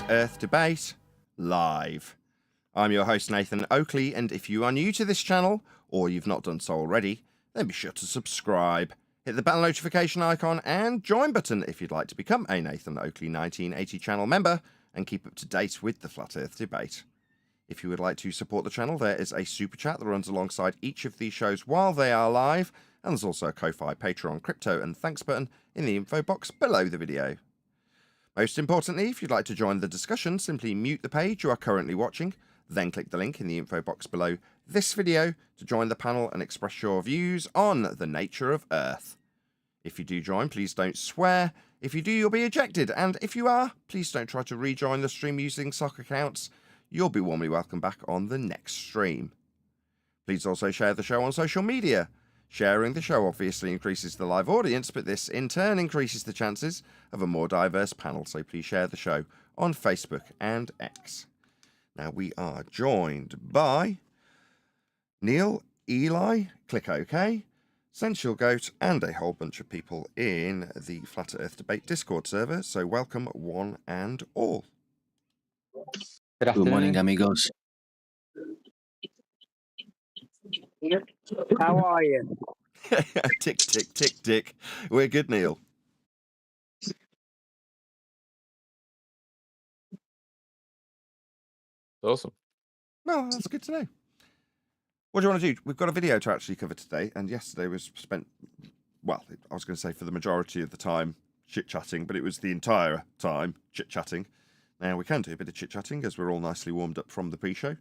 Earth Debate live. I'm your host Nathan Oakley, and if you are new to this channel, or you've not done so already, then be sure to subscribe. Hit the bell notification icon and join button if you'd like to become a Nathan Oakley 1980 channel member and keep up to date with the Flat Earth Debate. If you would like to support the channel, there is a super chat that runs alongside each of these shows while they are live, and there's also a Ko-Fi, Patreon, crypto and thanks button in the info box below the video. Most importantly, if you'd like to join the discussion, simply mute the page you are currently watching, then click the link in the info box below this video to join the panel and express your views on the nature of Earth. If you do join, please don't swear. If you do, you'll be ejected, and if you are, please don't try to rejoin the stream using sock accounts. You'll be warmly welcome back on the next stream. Please also share the show on social media. Sharing the show obviously increases the live audience, but this in turn increases the chances of a more diverse panel, so please share the show on Facebook and X. Now we are joined by Neil, Eli, Click OK, Sensual Goat, and a whole bunch of people in the Flat Earth Debate Discord server, so welcome one and all. Good morning, amigos. How are you? Tick, tick, tick, tick. We're good, Neil. Awesome. Well, that's good to know. What do you want to do? We've got a video to actually cover today, and yesterday was spent, well, I was going to say for the majority of the time chit-chatting, but it was the entire time chit-chatting. Now, we can do a bit of chit-chatting as we're all nicely warmed up from the pre-show,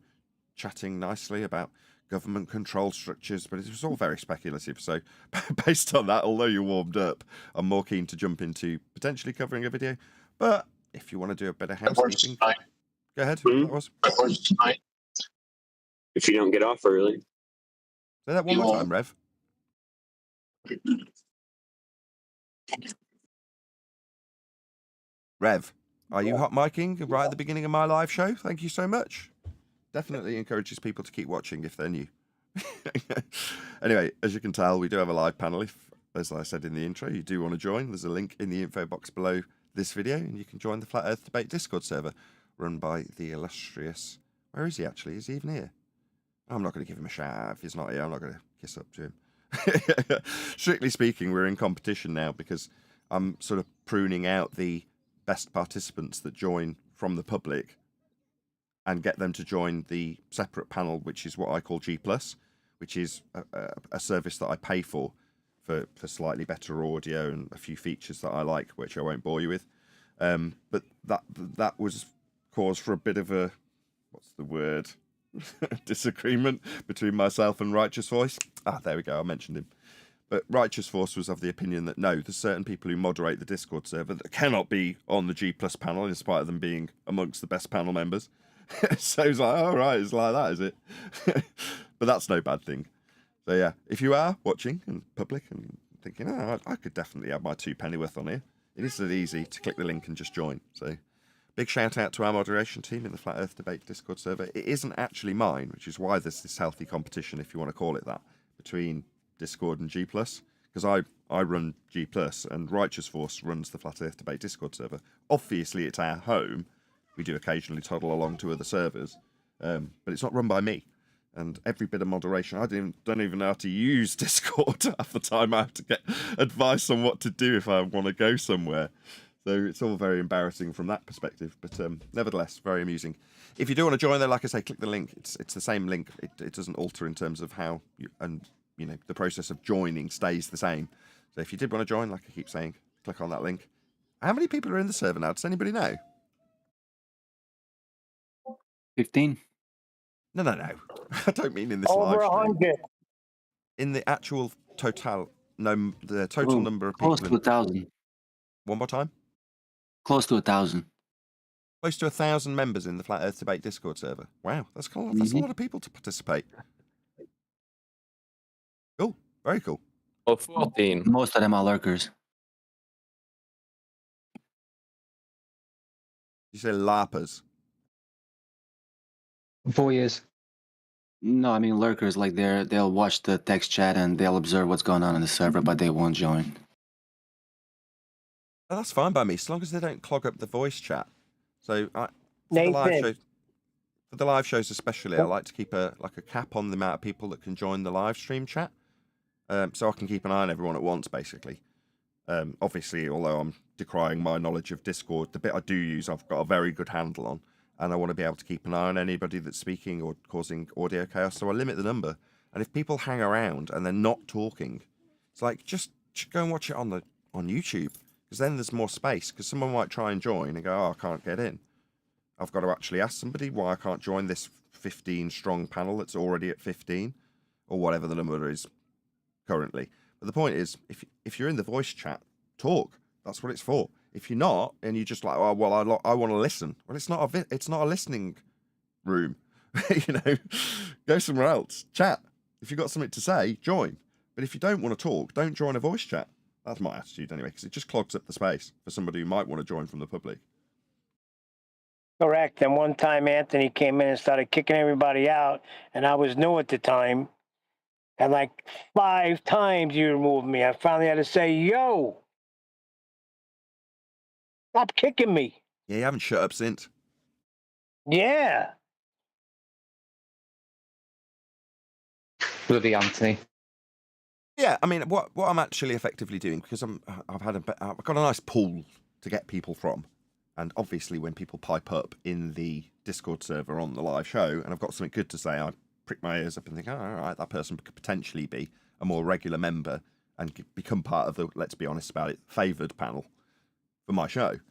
chatting nicely about government control structures, but it was all very speculative. So based on that, although you're warmed up, I'm more keen to jump into potentially covering a video. But if you want to do a bit of housekeeping, go ahead. That was tonight. If you don't get off early. Say that one more time, Rev. Rev, are you hot micing right at the beginning of my live show? Thank you so much. Definitely encourages people to keep watching if they're new. Anyway, as you can tell, we do have a live panel. If, as I said in the intro, you do want to join, there's a link in the info box below this video, and you can join the Flat Earth Debate Discord server run by the illustrious... Where is he actually? Is he even here? I'm not going to give him a shout out. If he's not here, I'm not going to kiss up to him. Strictly speaking, we're in competition now because I'm sort of pruning out the best participants that join from the public and get them to join the separate panel, which is what I call G+, which is a service that I pay for slightly better audio and a few features that I like, which I won't bore you with. But that was cause for a bit of a, what's the word, disagreement between myself and Righteous Voice. Ah, there we go, I mentioned him. But Righteous Force was of the opinion that no, there's certain people who moderate the Discord server that cannot be on the G+ panel in spite of them being amongst the best panel members. So he's like, oh, right, it's like that, is it? But that's no bad thing. So yeah, if you are watching in public and thinking, oh, I could definitely have my 2 pennyworth on here, it is that easy to click the link and just join. So big shout out to our moderation team in the Flat Earth Debate Discord server. It isn't actually mine, which is why there's this healthy competition, if you want to call it that, between Discord and G+, because I run G+, and Righteous Force runs the Flat Earth Debate Discord server. Obviously, it's our home. We do occasionally toddle along to other servers, but it's not run by me. And every bit of moderation, I don't even know how to use Discord half the time. I have to get advice on what to do if I want to go somewhere. So it's all very embarrassing from that perspective, but nevertheless, very amusing. If you do want to join, though, like I say, click the link. It's the same link. It doesn't alter in terms of how the process of joining stays the same. So if you did want to join, like I keep saying, click on that link. How many people are in the server now? Does anybody know? 15. No. I don't mean in this Over live stream. 100. In the actual total, no, the total number of people. Close to 1,000. One more time. Close to 1,000. Close to 1,000 members in the Flat Earth Debate Discord server. Wow, that's a lot of people to participate. Cool, very cool. Oh, 14. Most of them are lurkers. You say LARPers? 4 years. No, I mean lurkers, like they'll watch the text chat and they'll observe what's going on in the server, but they won't join. Oh, that's fine by me, as long as they don't clog up the voice chat. So for the live Nathan. shows, for the live shows especially, I like to keep a cap on the amount of people that can join the live stream chat, so I can keep an eye on everyone at once, basically. Obviously, although I'm decrying my knowledge of Discord, the bit I do use, I've got a very good handle on, and I want to be able to keep an eye on anybody that's speaking or causing audio chaos. So I limit the number, and if people hang around and they're not talking, it's like just go and watch it on YouTube, because then there's more space. Because someone might try and join and go, "Oh, I can't get in." I've got to actually ask somebody why I can't join this 15 strong panel that's already at 15, or whatever the number is currently. But the point is, if you're in the voice chat, talk. That's what it's for. If you're not, and you're just like, "Oh, well, I want to listen." Well, it's not a listening room. Go somewhere else. Chat. If you've got something to say, join. But if you don't want to talk, don't join a voice chat. That's my attitude anyway, because it just clogs up the space for somebody who might want to join from the public. Correct. And one time Anthony came in and started kicking everybody out, and I was new at the time. And like 5 times you removed me. I finally had to say, "Yo, stop kicking me." Yeah, you haven't shut up since. Yeah. Bloody Anthony. Yeah, I mean, what I'm actually effectively doing, because I've got a nice pool to get people from, and obviously when people pipe up in the Discord server on the live show, and I've got something good to say, I prick my ears up and think, "Oh, all right, that person could potentially be a more regular member and become part of the, let's be honest about it, favoured panel for my show."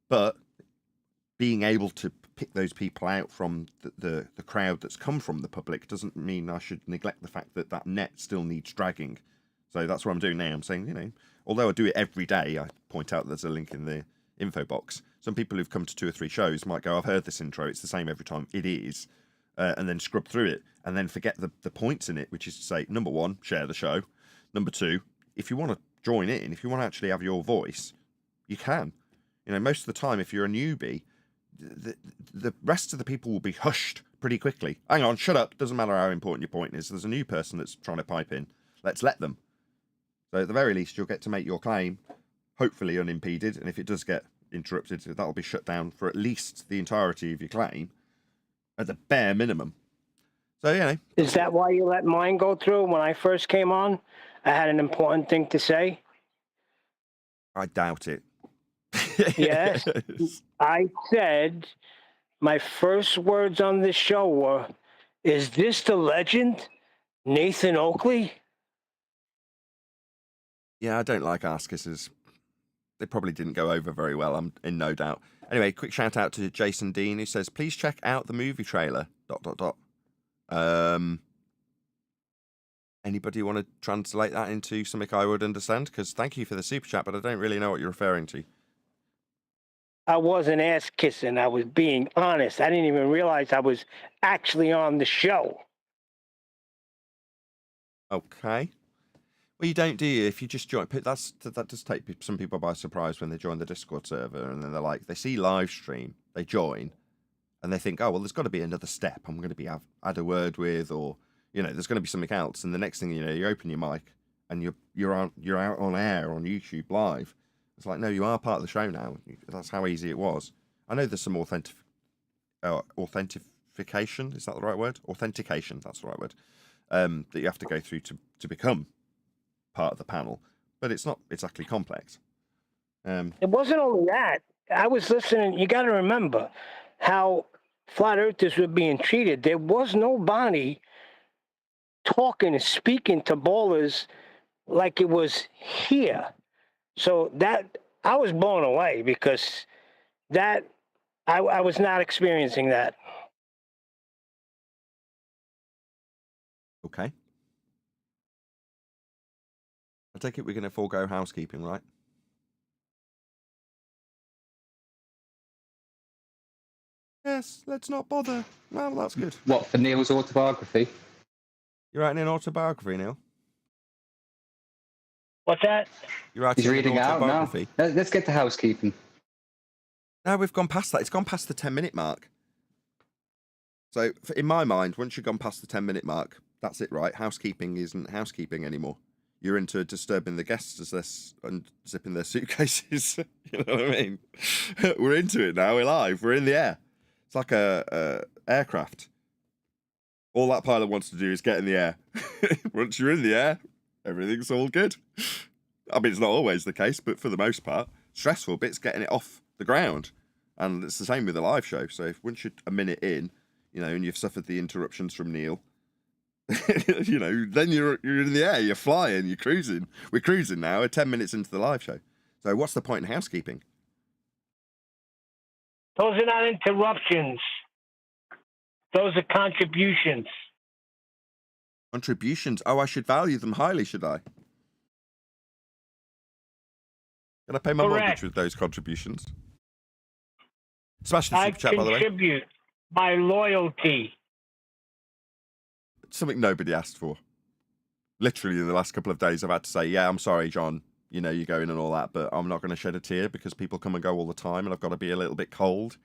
But being able to pick those people out from the crowd that's come from the public doesn't mean I should neglect the fact that that net still needs dragging. So that's what I'm doing now. I'm saying, although I do it every day, I point out there's a link in the info box. Some people who've come to 2 or 3 shows might go, "I've heard this intro, it's the same every time." It is. And then scrub through it and then forget the points in it, which is to say, number 1, share the show. Number 2, if you want to join in, if you want to actually have your voice, you can. Most of the time, if you're a newbie, the rest of the people will be hushed pretty quickly. "Hang on, shut up. Doesn't matter how important your point is. There's a new person that's trying to pipe in. Let's let them." So at the very least, you'll get to make your claim, hopefully unimpeded. And if it does get interrupted, that'll be shut down for at least the entirety of your claim, at the bare minimum. So, Is that why you let mine go through when I first came on? I had an important thing to say. I doubt it. Yes. I said my first words on this show were, "Is this the legend, Nathan Oakley?" Yeah, I don't like ass kisses. They probably didn't go over very well, I'm in no doubt. Anyway, quick shout out to Jason Dean, who says, "Please check out the movie trailer, ... Anybody want to translate that into something I would understand? Because thank you for the super chat, but I don't really know what you're referring to. I wasn't ass kissing. I was being honest. I didn't even realize I was actually on the show. Okay. Well, you don't, do you? If you just join, that does take some people by surprise when they join the Discord server, and then they see live stream, they join, and they think, "Oh, well, there's got to be another step. I'm going to be had a word with, or there's going to be something else." And the next thing you know, you open your mic, and you're out on air on YouTube live. It's like, no, you are part of the show now. That's how easy it was. I know there's some authentication. Is that the right word? Authentication. That's the right word. That you have to go through to become part of the panel, but it's not exactly complex. It wasn't only that. I was listening. You got to remember how flat earthers were being treated. There was nobody talking and speaking to ballers like it was here. So that I was blown away, because that I was not experiencing that. Okay. I take it we're going to forego housekeeping, right? Yes, let's not bother. Well, that's good. What, for Neil's autobiography? You're writing an autobiography, Neil? What's that? You're writing He's reading an out now. autobiography? Let's get to housekeeping. No, we've gone past that. It's gone past the 10-minute mark. So, in my mind, once you've gone past the 10-minute mark, that's it, right? Housekeeping isn't housekeeping anymore. you're into disturbing the guests as they're unzipping their suitcases. You know what I mean? We're into it now. We're live. We're in the air. It's like a aircraft. All that pilot wants to do is get in the air. Once you're in the air, everything's all good. I mean, it's not always the case, but for the most part, stressful bit's getting it off the ground. And it's the same with the live show. So if once you're a minute in, you know, and you've suffered the interruptions from Neil, you know, then you're in the air, you're flying, you're cruising. We're cruising now. We're 10 minutes into the live show. So what's the point in housekeeping? Those are not interruptions. Those are contributions. Contributions? Oh, I should value them highly, should I? Can I pay my mortgage with those contributions? Smash the super chat, by the way. I contribute my loyalty. Something nobody asked for. Literally in the last couple of days, I've had to say, yeah, I'm sorry, John. You know, you're going and all that, but I'm not going to shed a tear because people come and go all the time, and I've got to be a little bit cold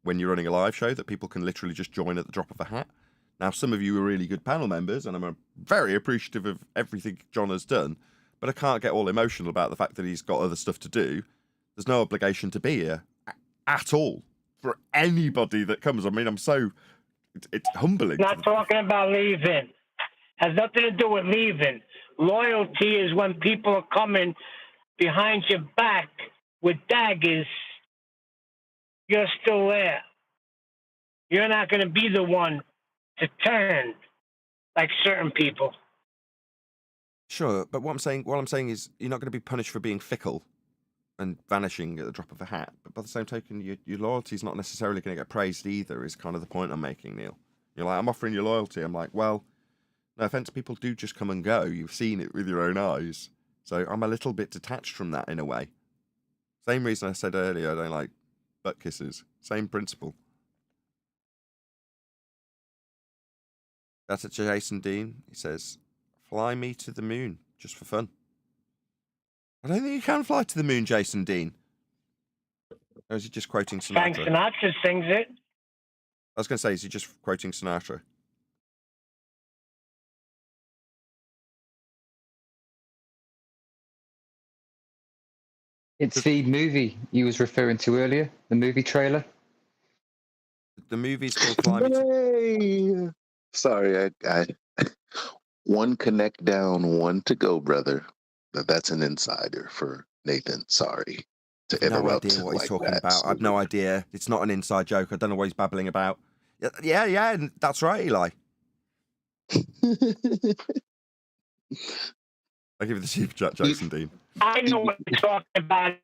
when you're running a live show that people can literally just join at the drop of a hat. Now, some of you are really good panel members, and I'm very appreciative of everything John has done, but I can't get all emotional about the fact that he's got other stuff to do. There's no obligation to be here at all for anybody that comes. I mean, it's humbling. Not talking about leaving. Has nothing to do with leaving. Loyalty is when people are coming behind your back with daggers. You're still there. You're not going to be the one to turn like certain people. Sure, but what I'm saying is you're not going to be punished for being fickle and vanishing at the drop of a hat. But by the same token, your loyalty is not necessarily going to get praised either, is kind of the point I'm making, Neil. You're like, I'm offering you loyalty. I'm like, well, no offense, people do just come and go. You've seen it with your own eyes. So I'm a little bit detached from that in a way. Same reason I said earlier I don't like butt kisses. Same principle. That's it, Jason Dean. He says, fly me to the moon, just for fun. I don't think you can fly to the moon, Jason Dean. Or is he just quoting Sinatra? Frank Sinatra sings it. I was going to say, is he just quoting Sinatra? It's the movie you was referring to earlier, the movie trailer. The movie's called Fly Me to... Hey. Sorry, I one connect down, one to go, brother. That's an insider for Nathan. Sorry to interrupt. No idea what he's like talking that. about. I've no idea. It's not an inside joke. I don't know what he's babbling about. Yeah, that's right, Eli. I'll give you the super chat, Jason Dean. I know what you're talking about.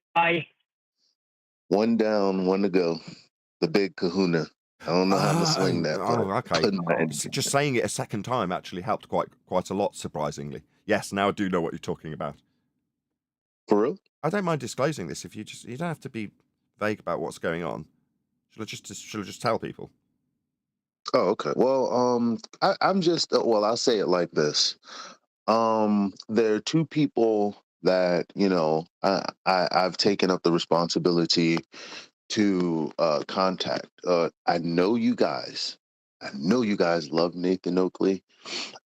One down, one to go. The big kahuna. I don't know how to swing that. Okay. Just saying it a second time actually helped quite a lot, surprisingly. Yes, now I do know what you're talking about. For real? I don't mind disclosing this if you don't have to be vague about what's going on. Shall I just tell people? Oh, okay. Well, I'm just I'll say it like this. There are two people that, you know, I've taken up the responsibility to contact. I know you guys love Nathan Oakley,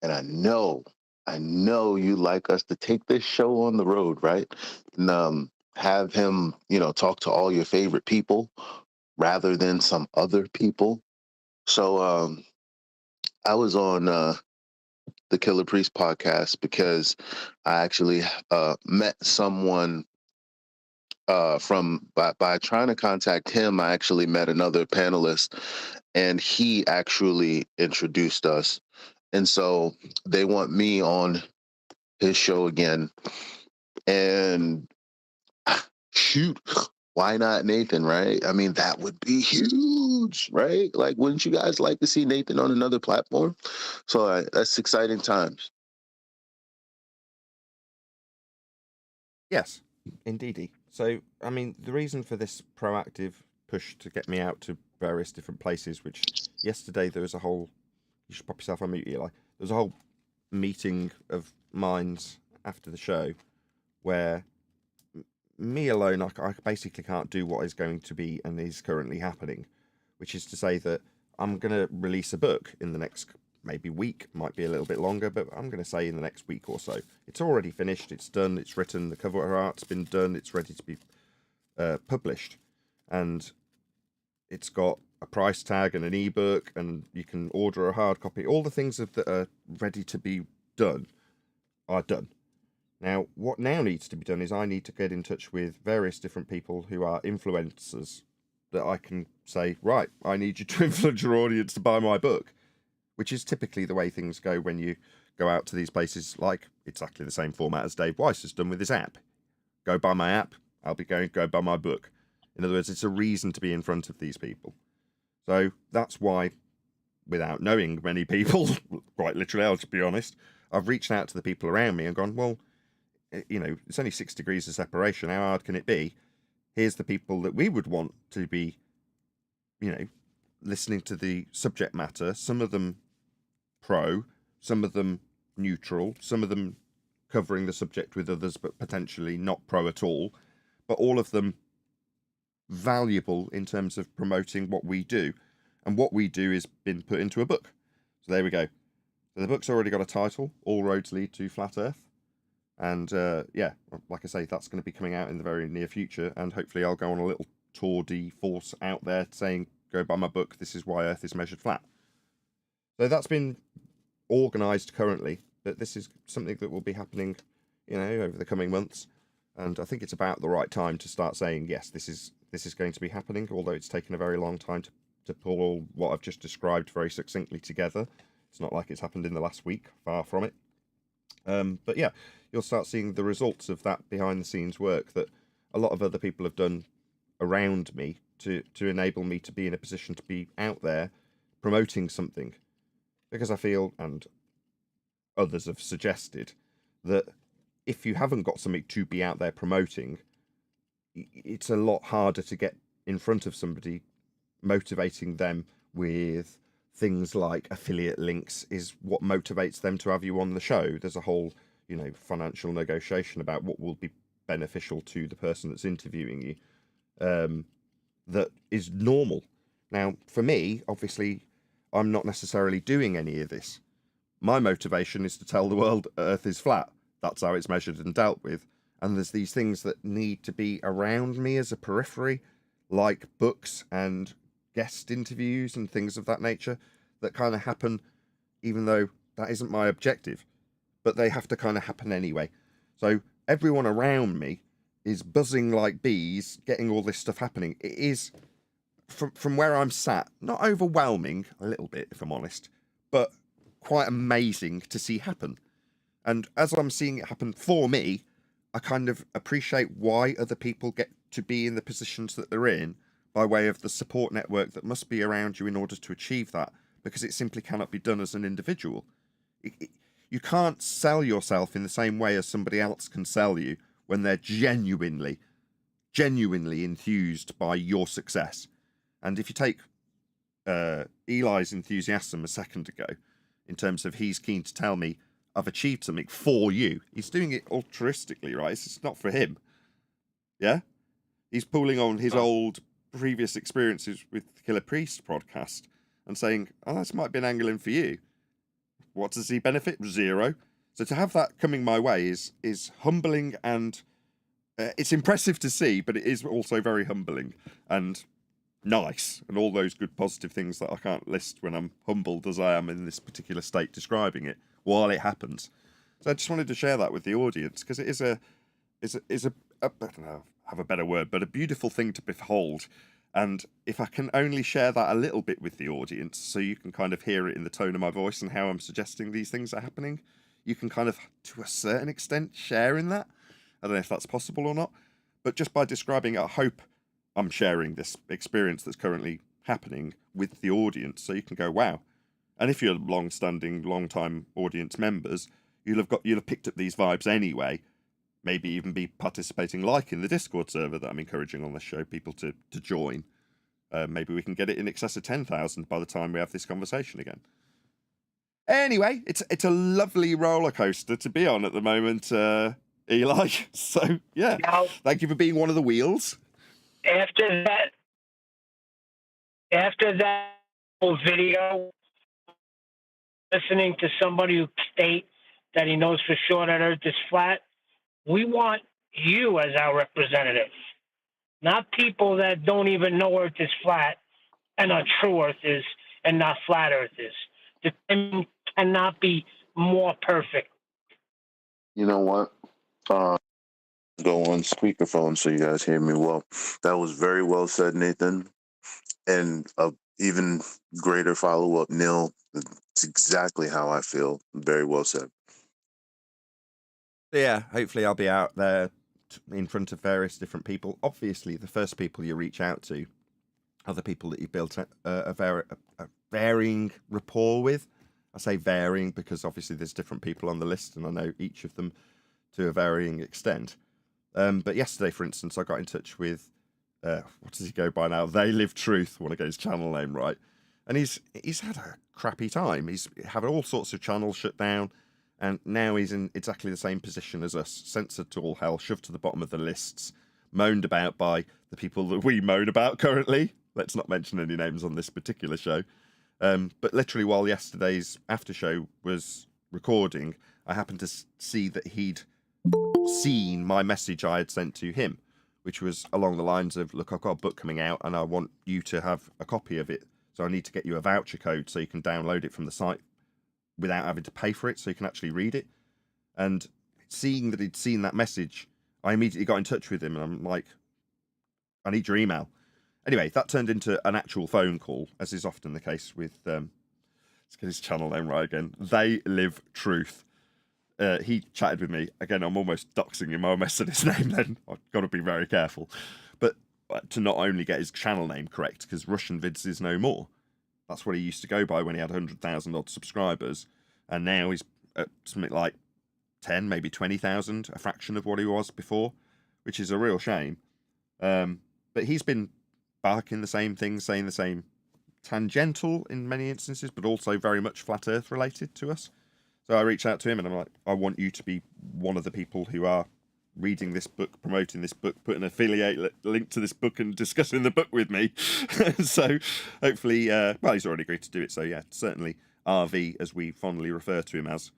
and I know you like us to take this show on the road, right? And have him, you know, talk to all your favorite people rather than some other people. So I was on the Killer Priest podcast because I actually met someone by trying to contact him. I actually met another panelist, and he actually introduced us. And so they want me on his show again. And shoot, why not Nathan, right? I mean, that would be huge, right? Like, wouldn't you guys like to see Nathan on another platform? So that's exciting times. Yes, indeedy. So, I mean, the reason for this proactive push to get me out to various different places, which yesterday there was a whole... You should pop yourself on mute, Eli. There was a whole meeting of minds after the show where me alone, I basically can't do what is going to be and is currently happening, which is to say that I'm going to release a book in the next maybe week, might be a little bit longer, but I'm going to say in the next week or so. It's already finished, it's done, it's written, the cover art's been done, it's ready to be published, and it's got a price tag and an ebook, and you can order a hard copy. All the things that are ready to be done are done. Now, what now needs to be done is I need to get in touch with various different people who are influencers that I can say, right, I need you to influence your audience to buy my book, which is typically the way things go when you go out to these places, like exactly the same format as Dave Weiss has done with his app. Go buy my app, I'll be going, go buy my book. In other words, it's a reason to be in front of these people. So that's why, without knowing many people, quite literally, I'll just be honest, I've reached out to the people around me and gone, well, you know, it's only 6 degrees of separation. How hard can it be? Here's the people that we would want to be, you know, listening to the subject matter. Some of them pro, some of them neutral, some of them covering the subject with others, but potentially not pro at all. But all of them valuable in terms of promoting what we do. And what we do is been put into a book. So there we go. So the book's already got a title, All Roads Lead to Flat Earth. And yeah, like I say, that's going to be coming out in the very near future. And hopefully I'll go on a little tour de force out there saying, go buy my book. This is why Earth is measured flat. So that's been organised currently. But this is something that will be happening, you know, over the coming months. And I think it's about the right time to start saying, yes, this is going to be happening. Although it's taken a very long time to pull all what I've just described very succinctly together. It's not like it's happened in the last week, far from it. But yeah, you'll start seeing the results of that behind the scenes work that a lot of other people have done around me to enable me to be in a position to be out there promoting something. Because I feel, and others have suggested, that if you haven't got something to be out there promoting, it's a lot harder to get in front of somebody, motivating them with things like affiliate links is what motivates them to have you on the show. There's a whole, you know, financial negotiation about what will be beneficial to the person that's interviewing you, that is normal. Now, for me, obviously, I'm not necessarily doing any of this. My motivation is to tell the world Earth is flat. That's how it's measured and dealt with. And there's these things that need to be around me as a periphery, like books and guest interviews and things of that nature that kind of happen, even though that isn't my objective, but they have to kind of happen anyway. So everyone around me is buzzing like bees, getting all this stuff happening. It is, from where I'm sat, not overwhelming, a little bit, if I'm honest, but quite amazing to see happen. And as I'm seeing it happen for me, I kind of appreciate why other people get to be in the positions that they're in by way of the support network that must be around you in order to achieve that, because it simply cannot be done as an individual. You can't sell yourself in the same way as somebody else can sell you when they're genuinely enthused by your success. And if you take Eli's enthusiasm a second ago, in terms of he's keen to tell me I've achieved something for you, he's doing it altruistically, right? It's not for him. Yeah? He's pulling on his old previous experiences with the Killer Priest podcast and saying, oh, this might be an angle in for you. What does he benefit? Zero. So to have that coming my way is humbling, and it's impressive to see, but it is also very humbling and nice, and all those good positive things that I can't list when I'm humbled as I am in this particular state describing it while it happens. So I just wanted to share that with the audience, because it is a I don't know, have a better word, but a beautiful thing to behold. And if I can only share that a little bit with the audience, so you can kind of hear it in the tone of my voice and how I'm suggesting these things are happening, you can kind of, to a certain extent, share in that. I don't know if that's possible or not, but just by describing it, I hope I'm sharing this experience that's currently happening with the audience, so you can go, wow. And if you're long-standing, long-time audience members, you'll have picked up these vibes anyway. Maybe even be participating, like in the Discord server that I'm encouraging on this show, people to join. Maybe we can get it in excess of 10,000 by the time we have this conversation again. Anyway, it's a lovely roller coaster to be on at the moment, Eli. So yeah, Now, thank you for being one of the wheels. after that whole video, listening to somebody who state that he knows for sure that Earth is flat. We want you as our representative, not people that don't even know Earth is flat and are true Earthers and not flat Earthers. The thing cannot be more perfect. You know what? Go on speakerphone so you guys hear me well. That was very well said, Nathan. And a even greater follow up, Neil. It's exactly how I feel. Very well said. Yeah, hopefully I'll be out there in front of various different people. Obviously, the first people you reach out to are the people that you built a varying rapport with. I say varying because obviously there's different people on the list, and I know each of them to a varying extent. But yesterday, for instance, I got in touch with what does he go by now? They Live Truth. I want to get his channel name right. And he's had a crappy time. He's had all sorts of channels shut down, and now he's in exactly the same position as us, censored to all hell, shoved to the bottom of the lists, moaned about by the people that we moan about currently. Let's not mention any names on this particular show. But literally while yesterday's after show was recording, I happened to see that he'd seen my message I had sent to him, which was along the lines of, look, I've got a book coming out and I want you to have a copy of it. So I need to get you a voucher code so you can download it from the site without having to pay for it, so you can actually read it. And seeing that he'd seen that message, I immediately got in touch with him and I'm like, I need your email. Anyway, that turned into an actual phone call, as is often the case with, let's get his channel name right again, They Live Truth. He chatted with me. Again, I'm almost doxing him. I messed his name then. I've got to be very careful. But to not only get his channel name correct, because Russian Vids is no more. That's what he used to go by when he had 100,000 odd subscribers. And now he's at something like 10, maybe 20,000, a fraction of what he was before, which is a real shame. But he's been barking the same things, saying the same tangential in many instances, but also very much flat earth related to us. So I reached out to him and I'm like, I want you to be one of the people who are reading this book, promoting this book, putting an affiliate link to this book and discussing the book with me. So hopefully, well, he's already agreed to do it. So yeah, certainly RV, as we fondly refer to him as,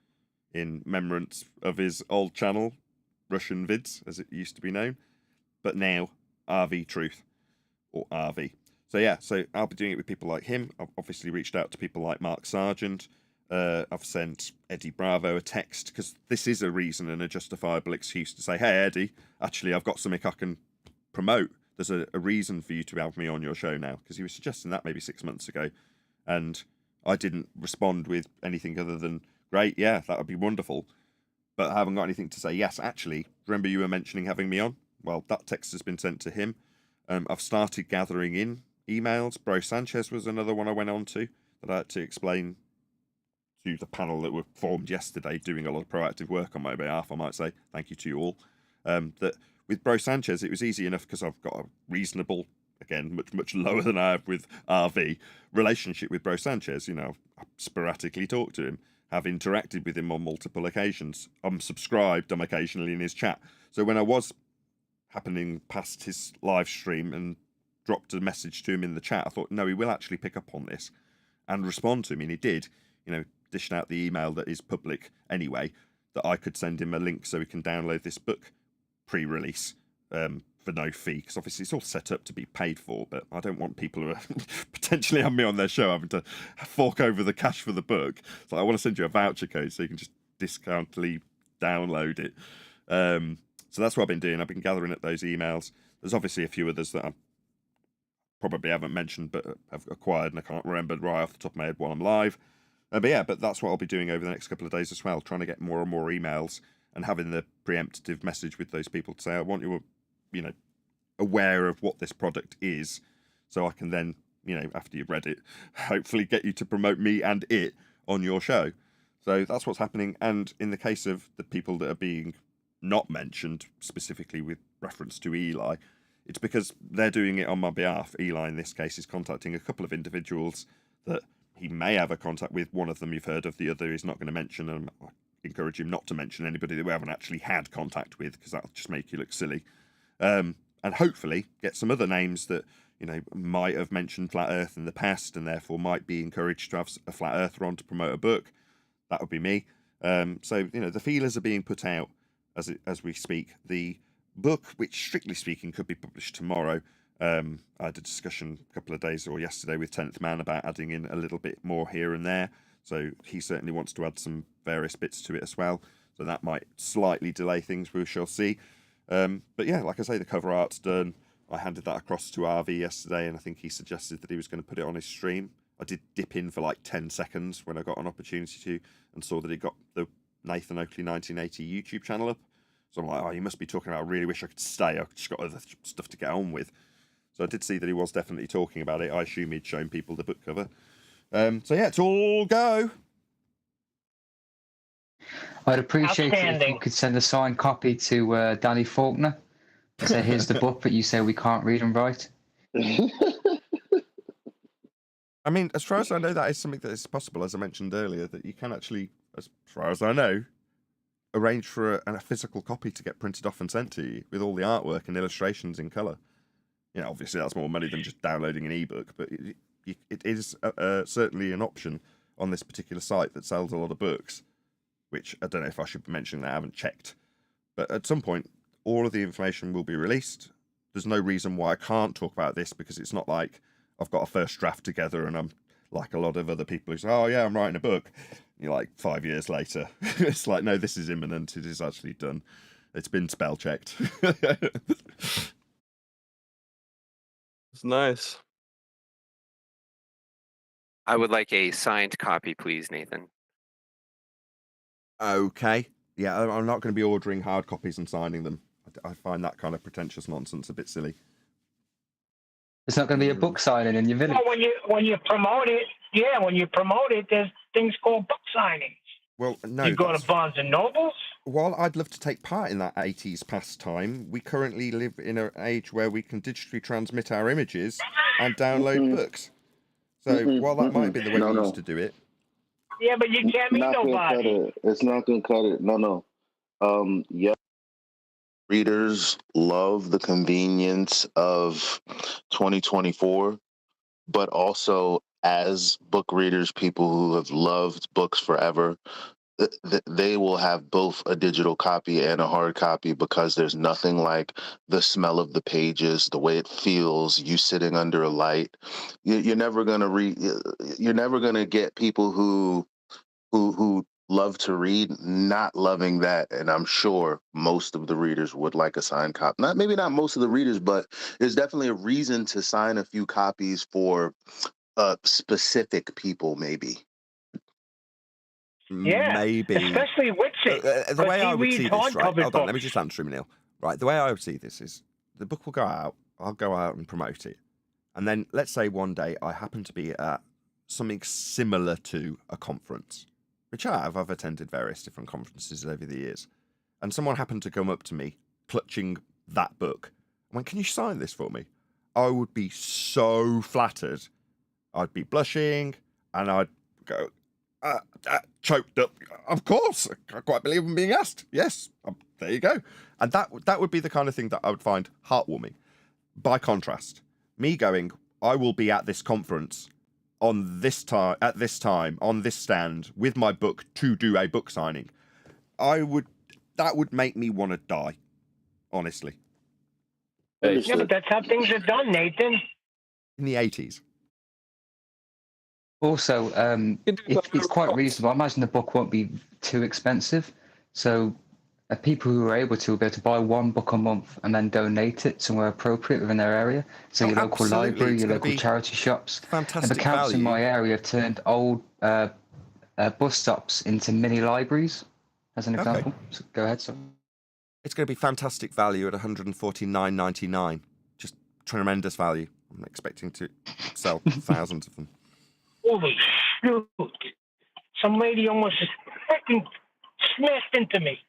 in remembrance of his old channel, Russian Vids, as it used to be known, but now RV Truth, or RV. So yeah, so I'll be doing it with people like him. I've obviously reached out to people like Mark Sargent. I've sent Eddie Bravo a text, because this is a reason and a justifiable excuse to say, hey, Eddie, actually, I've got something I can promote. There's a reason for you to have me on your show now, because he was suggesting that maybe 6 months ago. And I didn't respond with anything other than, great, yeah, that would be wonderful. But I haven't got anything to say, yes, actually, remember you were mentioning having me on? Well, that text has been sent to him. I've started gathering in emails. Bro Sanchez was another one I went on to that I had to explain to the panel that were formed yesterday, doing a lot of proactive work on my behalf, I might say. Thank you to you all. That with Bro Sanchez, it was easy enough because I've got a reasonable, again, much lower than I have with RV, relationship with Bro Sanchez. You know, I sporadically talk to him, have interacted with him on multiple occasions. I'm subscribed, I'm occasionally in his chat. So when I was happening past his live stream and dropped a message to him in the chat, I thought, no, he will actually pick up on this and respond to me, and he did. You know, dishing out the email that is public anyway, that I could send him a link so he can download this book pre-release for no fee, because obviously it's all set up to be paid for, but I don't want people who are potentially have me on their show having to fork over the cash for the book. So I want to send you a voucher code so you can just discountly download it. So that's what I've been doing. I've been gathering up those emails. There's obviously a few others that I probably haven't mentioned but have acquired, and I can't remember right off the top of my head while I'm live. But yeah, but that's what I'll be doing over the next couple of days as well, trying to get more and more emails and having the preemptive message with those people to say, I want you, you know, aware of what this product is, so I can then, you know, after you've read it, hopefully get you to promote me and it on your show. So that's what's happening. And in the case of the people that are being not mentioned specifically with reference to Eli, it's because they're doing it on my behalf. Eli, in this case, is contacting a couple of individuals that he may have a contact with. One of them you've heard of, the other he's not going to mention, and I encourage him not to mention anybody that we haven't actually had contact with, because that'll just make you look silly. And hopefully get some other names that, you know, might have mentioned Flat Earth in the past and therefore might be encouraged to have a Flat Earther on to promote a book. that would be me. So the feelers are being put out as we speak. The book, which strictly speaking could be published tomorrow. I had a discussion a couple of days or yesterday with 10th Man about adding in a little bit more here and there. So he certainly wants to add some various bits to it as well. So that might slightly delay things. We shall see. But yeah, like I say, the cover art's done. I handed that across to RV yesterday, and I think he suggested that he was going to put it on his stream. I did dip in for like 10 seconds when I got an opportunity to, and saw that he got the Nathan Oakley 1980 YouTube channel up. So I'm like, oh, you must be talking about, I really wish I could stay. I've just got other stuff to get on with. So I did see that he was definitely talking about it. I assume he'd shown people the book cover. So yeah, it's all go. I'd appreciate it if you could send a signed copy to Danny Faulkner. Say, here's the book, but you say we can't read and write. I mean, as far as I know, that is something that is possible, as I mentioned earlier, that you can actually, as far as I know, arrange for a physical copy to get printed off and sent to you with all the artwork and illustrations in colour. Obviously that's more money than just downloading an ebook, but it is certainly an option on this particular site that sells a lot of books, which I don't know if I should mention that, I haven't checked. But at some point, all of the information will be released. There's no reason why I can't talk about this, because it's not like I've got a first draft together and I'm like a lot of other people who say, oh yeah, I'm writing a book. And you're like 5 years later. It's like, no, this is imminent. It is actually done. It's been spell checked. It's nice. I would like a signed copy, please, Nathan. Okay. Yeah, I'm not going to be ordering hard copies and signing them. I find that kind of pretentious nonsense a bit silly. There's not going to be a book signing in your village. Well, when you promote it, there's things called book signings. Well, no. You go to Barnes and Nobles. While I'd love to take part in that 80s pastime, we currently live in an age where we can digitally transmit our images and download books. So while that might be the way we used to do it. Yeah, but you can't meet nobody. It's not going to cut it. No. Yeah. Readers love the convenience of 2024, but also as book readers, people who have loved books forever, they will have both a digital copy and a hard copy, because there's nothing like the smell of the pages, the way it feels, you sitting under a light. You're never going to read. You're never going to get people who love to read not loving that. And I'm sure most of the readers would like a signed copy. Maybe not most of the readers, but there's definitely a reason to sign a few copies for specific people, maybe. Yeah, maybe. Especially Witsit. The way I would see this, right? Hold on, let me just answer him, Neil. Right, the way I would see this is the book will go out, I'll go out and promote it. And then let's say one day I happen to be at something similar to a conference, which I've attended various different conferences over the years. And someone happened to come up to me, clutching that book. I went, can you sign this for me? I would be so flattered. I'd be blushing, and I'd go, choked up. Of course, I can't quite believe I'm being asked. Yes, there you go. And that would be the kind of thing that I would find heartwarming. By contrast, me going, I will be at this conference on this time, at this time, on this stand with my book to do a book signing. That would make me want to die, honestly. Yeah, but that's how things are done, Nathan. In the 80s. Also, it's quite reasonable. I imagine the book won't be too expensive. So people who are able to will be able to buy one book a month and then donate it somewhere appropriate within their area. So your local library, your local charity shops. Fantastic the councils value. In my area have turned old bus stops into mini libraries, as an example. So go ahead, sir. It's going to be fantastic value at $149.99. Just tremendous value. I'm expecting to sell thousands of them. Holy shoot. Some lady almost freaking smashed into me.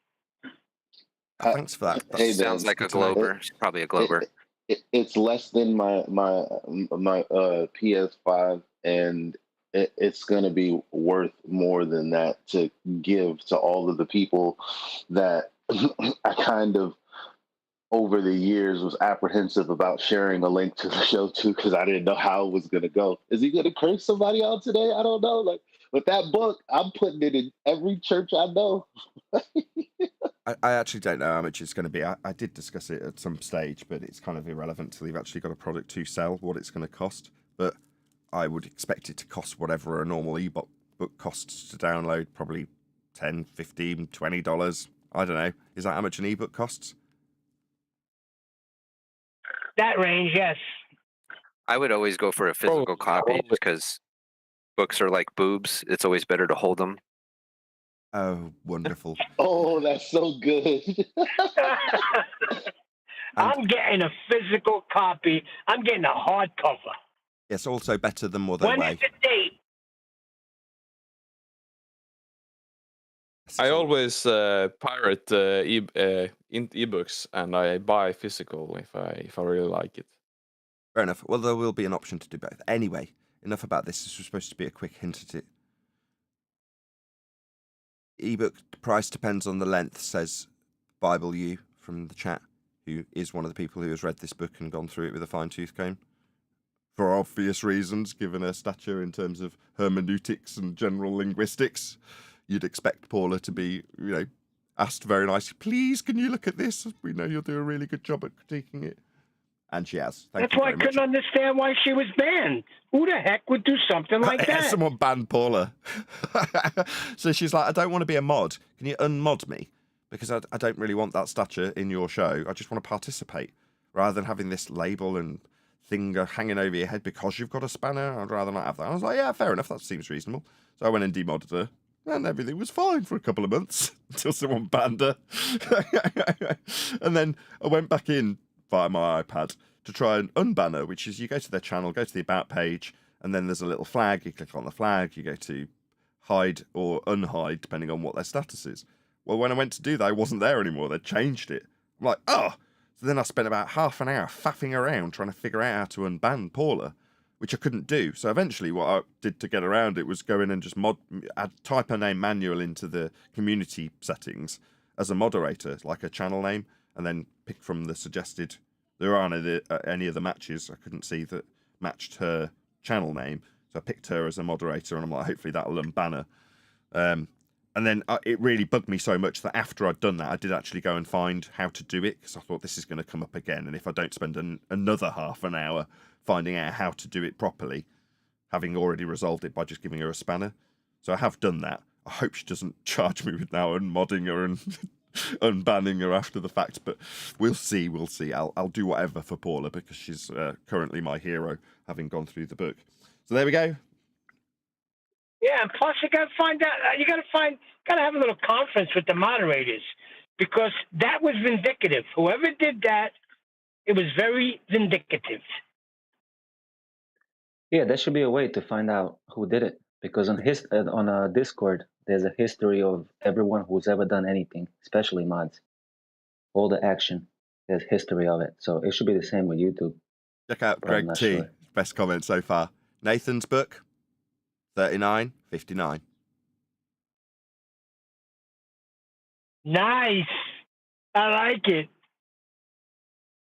Thanks for that. Hey, Sounds like a Glober. It's probably a Glober. It's less than my PS5, and it's going to be worth more than that to give to all of the people that I kind of, over the years, was apprehensive about sharing a link to the show to, because I didn't know how it was going to go. Is he going to curse somebody out today? I don't know. But that book, I'm putting it in every church I know. I actually don't know how much it's going to be. I did discuss it at some stage, but it's kind of irrelevant till you've actually got a product to sell, what it's going to cost. But I would expect it to cost whatever a normal ebook book costs to download, probably $10, $15, $20. I don't know. Is that how much an ebook costs? That range, yes. I would always go for a physical copy because books are like boobs. It's always better to hold them. Oh, wonderful. Oh, that's so good. I'm getting a physical copy. I'm getting a hardcover. It's also better than more than When way. is the date? I always pirate ebooks, and I buy physical if I really like it. Fair enough. Well, there will be an option to do both. Anyway, enough about this. This was supposed to be a quick hint at it. Ebook price depends on the length, says Bible U from the chat, who is one of the people who has read this book and gone through it with a fine-tooth comb. For obvious reasons, given her stature in terms of hermeneutics and general linguistics, you'd expect Paula to be, asked very nicely, please, can you look at this? We know you'll do a really good job at critiquing it. And she has. That's why I couldn't understand why she was banned. Who the heck would do something like that? Someone banned Paula. So she's like, I don't want to be a mod. Can you unmod me? Because I don't really want that stature in your show. I just want to participate. Rather than having this label and thing hanging over your head because you've got a spanner, I'd rather not have that. I was like, yeah, fair enough. That seems reasonable. So I went and demodded her. And everything was fine for a couple of months until someone banned her. And then I went back in via my iPad to try and unban her, which is you go to their channel, go to the About page, and then there's a little flag. You click on the flag, you go to hide or unhide, depending on what their status is. Well, when I went to do that, it wasn't there anymore. They'd changed it. I'm like, oh! So then I spent about half an hour faffing around trying to figure out how to unban Paula, which I couldn't do. So eventually what I did to get around it was go in and just type her name manual into the community settings as a moderator, like a channel name, and then pick from the suggested. There aren't any of the matches I couldn't see that matched her channel name. So I picked her as a moderator, and I'm like, hopefully that'll unban her. And then it really bugged me so much that after I'd done that, I did actually go and find how to do it, because I thought this is going to come up again. And if I don't spend another half an hour finding out how to do it properly, having already resolved it by just giving her a spanner. So I have done that. I hope she doesn't charge me with now unmodding her and unbanning her after the fact, but we'll see. I'll do whatever for Paula, because she's currently my hero, having gone through the book. So there we go. Yeah, and plus you got to find out. You got to have a little conference with the moderators, because that was vindicative. Whoever did that, it was very vindicative. Yeah, there should be a way to find out who did it, because on Discord there's a history of everyone who's ever done anything, especially mods. All the action, there's history of it. So it should be the same with YouTube. Check out Greg T. Sure. Best comment so far. Nathan's book, 39.59. Nice. I like it.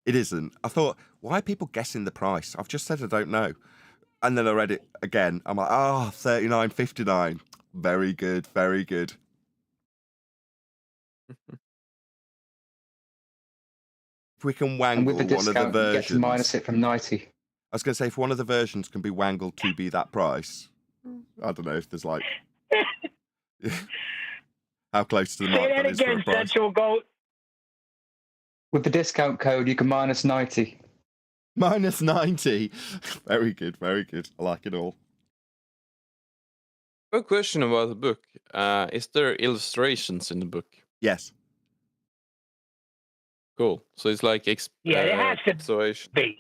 It isn't. I thought, why are people guessing the price? I've just said I don't know. And then I read it again. I'm like, 39.59. Very good, very good. If we can wangle one of the versions, you get to minus it from 90. I was going to say, if one of the versions can be wangled to be that price, I don't know if there's like how close to the mark that is for a price. Goat. With the discount code, you can minus 90. Minus 90. Very good, very good. I like it all. A question about the book. Is there illustrations in the book? Yes. Cool. So it's like it has to observation. be.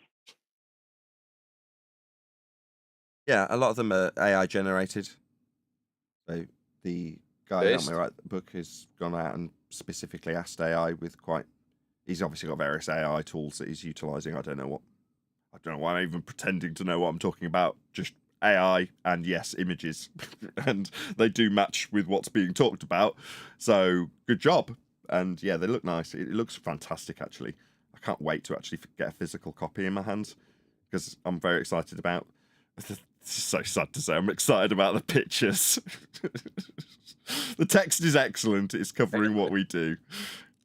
Yeah, a lot of them are AI generated. So the guy that helped me write the book has gone out and specifically asked AI with he's obviously got various AI tools that he's utilizing. I don't know why I'm even pretending to know what I'm talking about. Just AI and yes, images. And they do match with what's being talked about. So good job. And yeah, they look nice. It looks fantastic, actually. I can't wait to actually get a physical copy in my hands, because I'm very excited about It's so sad to say. I'm excited about the pictures. The text is excellent. It's covering what we do.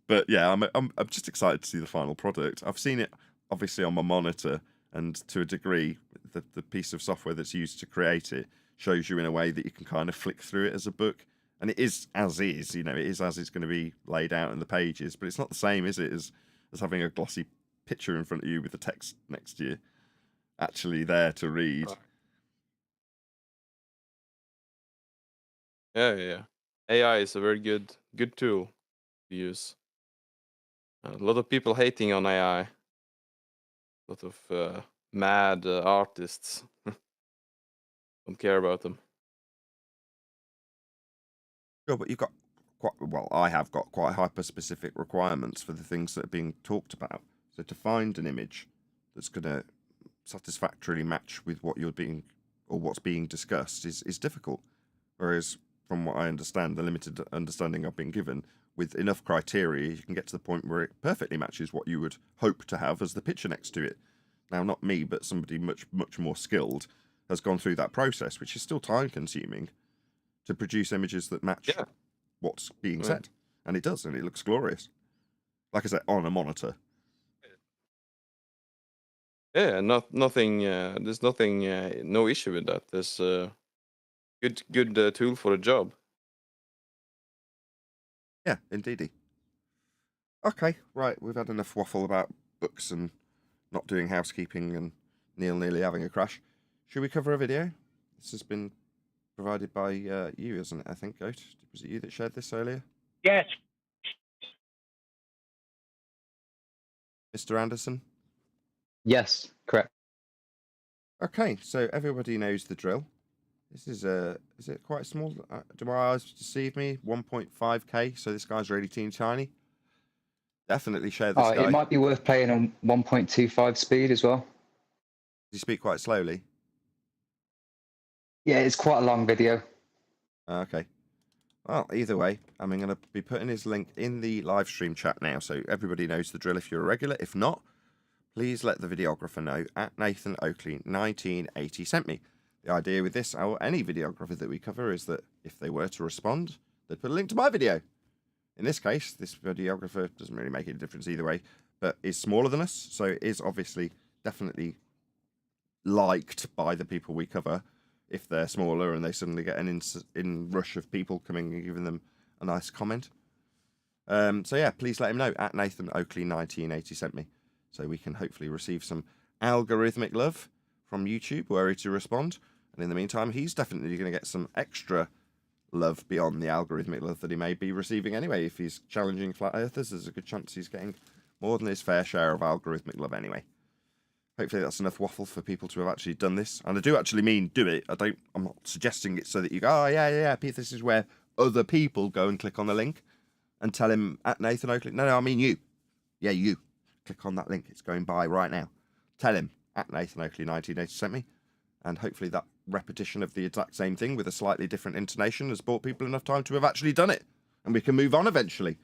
But yeah, I'm just excited to see the final product. I've seen it obviously on my monitor, and to a degree, the piece of software that's used to create it shows you in a way that you can kind of flick through it as a book. And it is as is, it is as it's going to be laid out in the pages, but it's not the same, is it, as having a glossy picture in front of you with the text next to you actually there to read. Yeah. AI is a very good tool to use. A lot of people hating on AI. A lot of mad artists don't care about them. Sure, but you've got I have got quite hyper-specific requirements for the things that are being talked about. So to find an image that's going to satisfactorily match with what you're being or what's being discussed is difficult. Whereas, from what I understand, the limited understanding I've been given, with enough criteria, you can get to the point where it perfectly matches what you would hope to have as the picture next to it. Now, not me, but somebody much more skilled has gone through that process, which is still time-consuming, to produce images that match what's being said. And it does, and it looks glorious. Like I said, on a monitor. Yeah, nothing. There's nothing. No issue with that. There's a good tool for the job. Yeah, indeedy. Okay, right. We've had enough waffle about books and not doing housekeeping and Neil nearly having a crash. Should we cover a video? This has been provided by you, isn't it? I think, Goat. Was it you that shared this earlier? Yes. Mr. Anderson? Yes, correct. Okay, so everybody knows the drill. This is it quite small? Do my eyes deceive me? 1.5k, so this guy's really teeny tiny. Definitely share this guy. It might be worth playing on 1.25 speed as well. Does he speak quite slowly? Yeah, it's quite a long video. Okay. Well, either way, I'm going to be putting his link in the live stream chat now, so everybody knows the drill if you're a regular. If not, please let the videographer know at Nathan Oakley 1980 sent me. The idea with this, or any videographer that we cover, is that if they were to respond, they'd put a link to my video. In this case, this videographer doesn't really make any difference either way, but is smaller than us, so it is obviously definitely liked by the people we cover if they're smaller and they suddenly get an inrush of people coming and giving them a nice comment. So yeah, please let him know at Nathan Oakley 1980 sent me, so we can hopefully receive some algorithmic love from YouTube were he to respond. And in the meantime, he's definitely going to get some extra love beyond the algorithmic love that he may be receiving anyway. If he's challenging flat earthers, there's a good chance he's getting more than his fair share of algorithmic love anyway. Hopefully that's enough waffle for people to have actually done this. And I do actually mean do it. I'm not suggesting it so that you go, oh yeah, Pete, this is where other people go and click on the link and tell him at Nathan Oakley. No, I mean you. Yeah, you. Click on that link. It's going by right now. Tell him at Nathan Oakley 1980 sent me. And hopefully that repetition of the exact same thing with a slightly different intonation has bought people enough time to have actually done it. And we can move on eventually.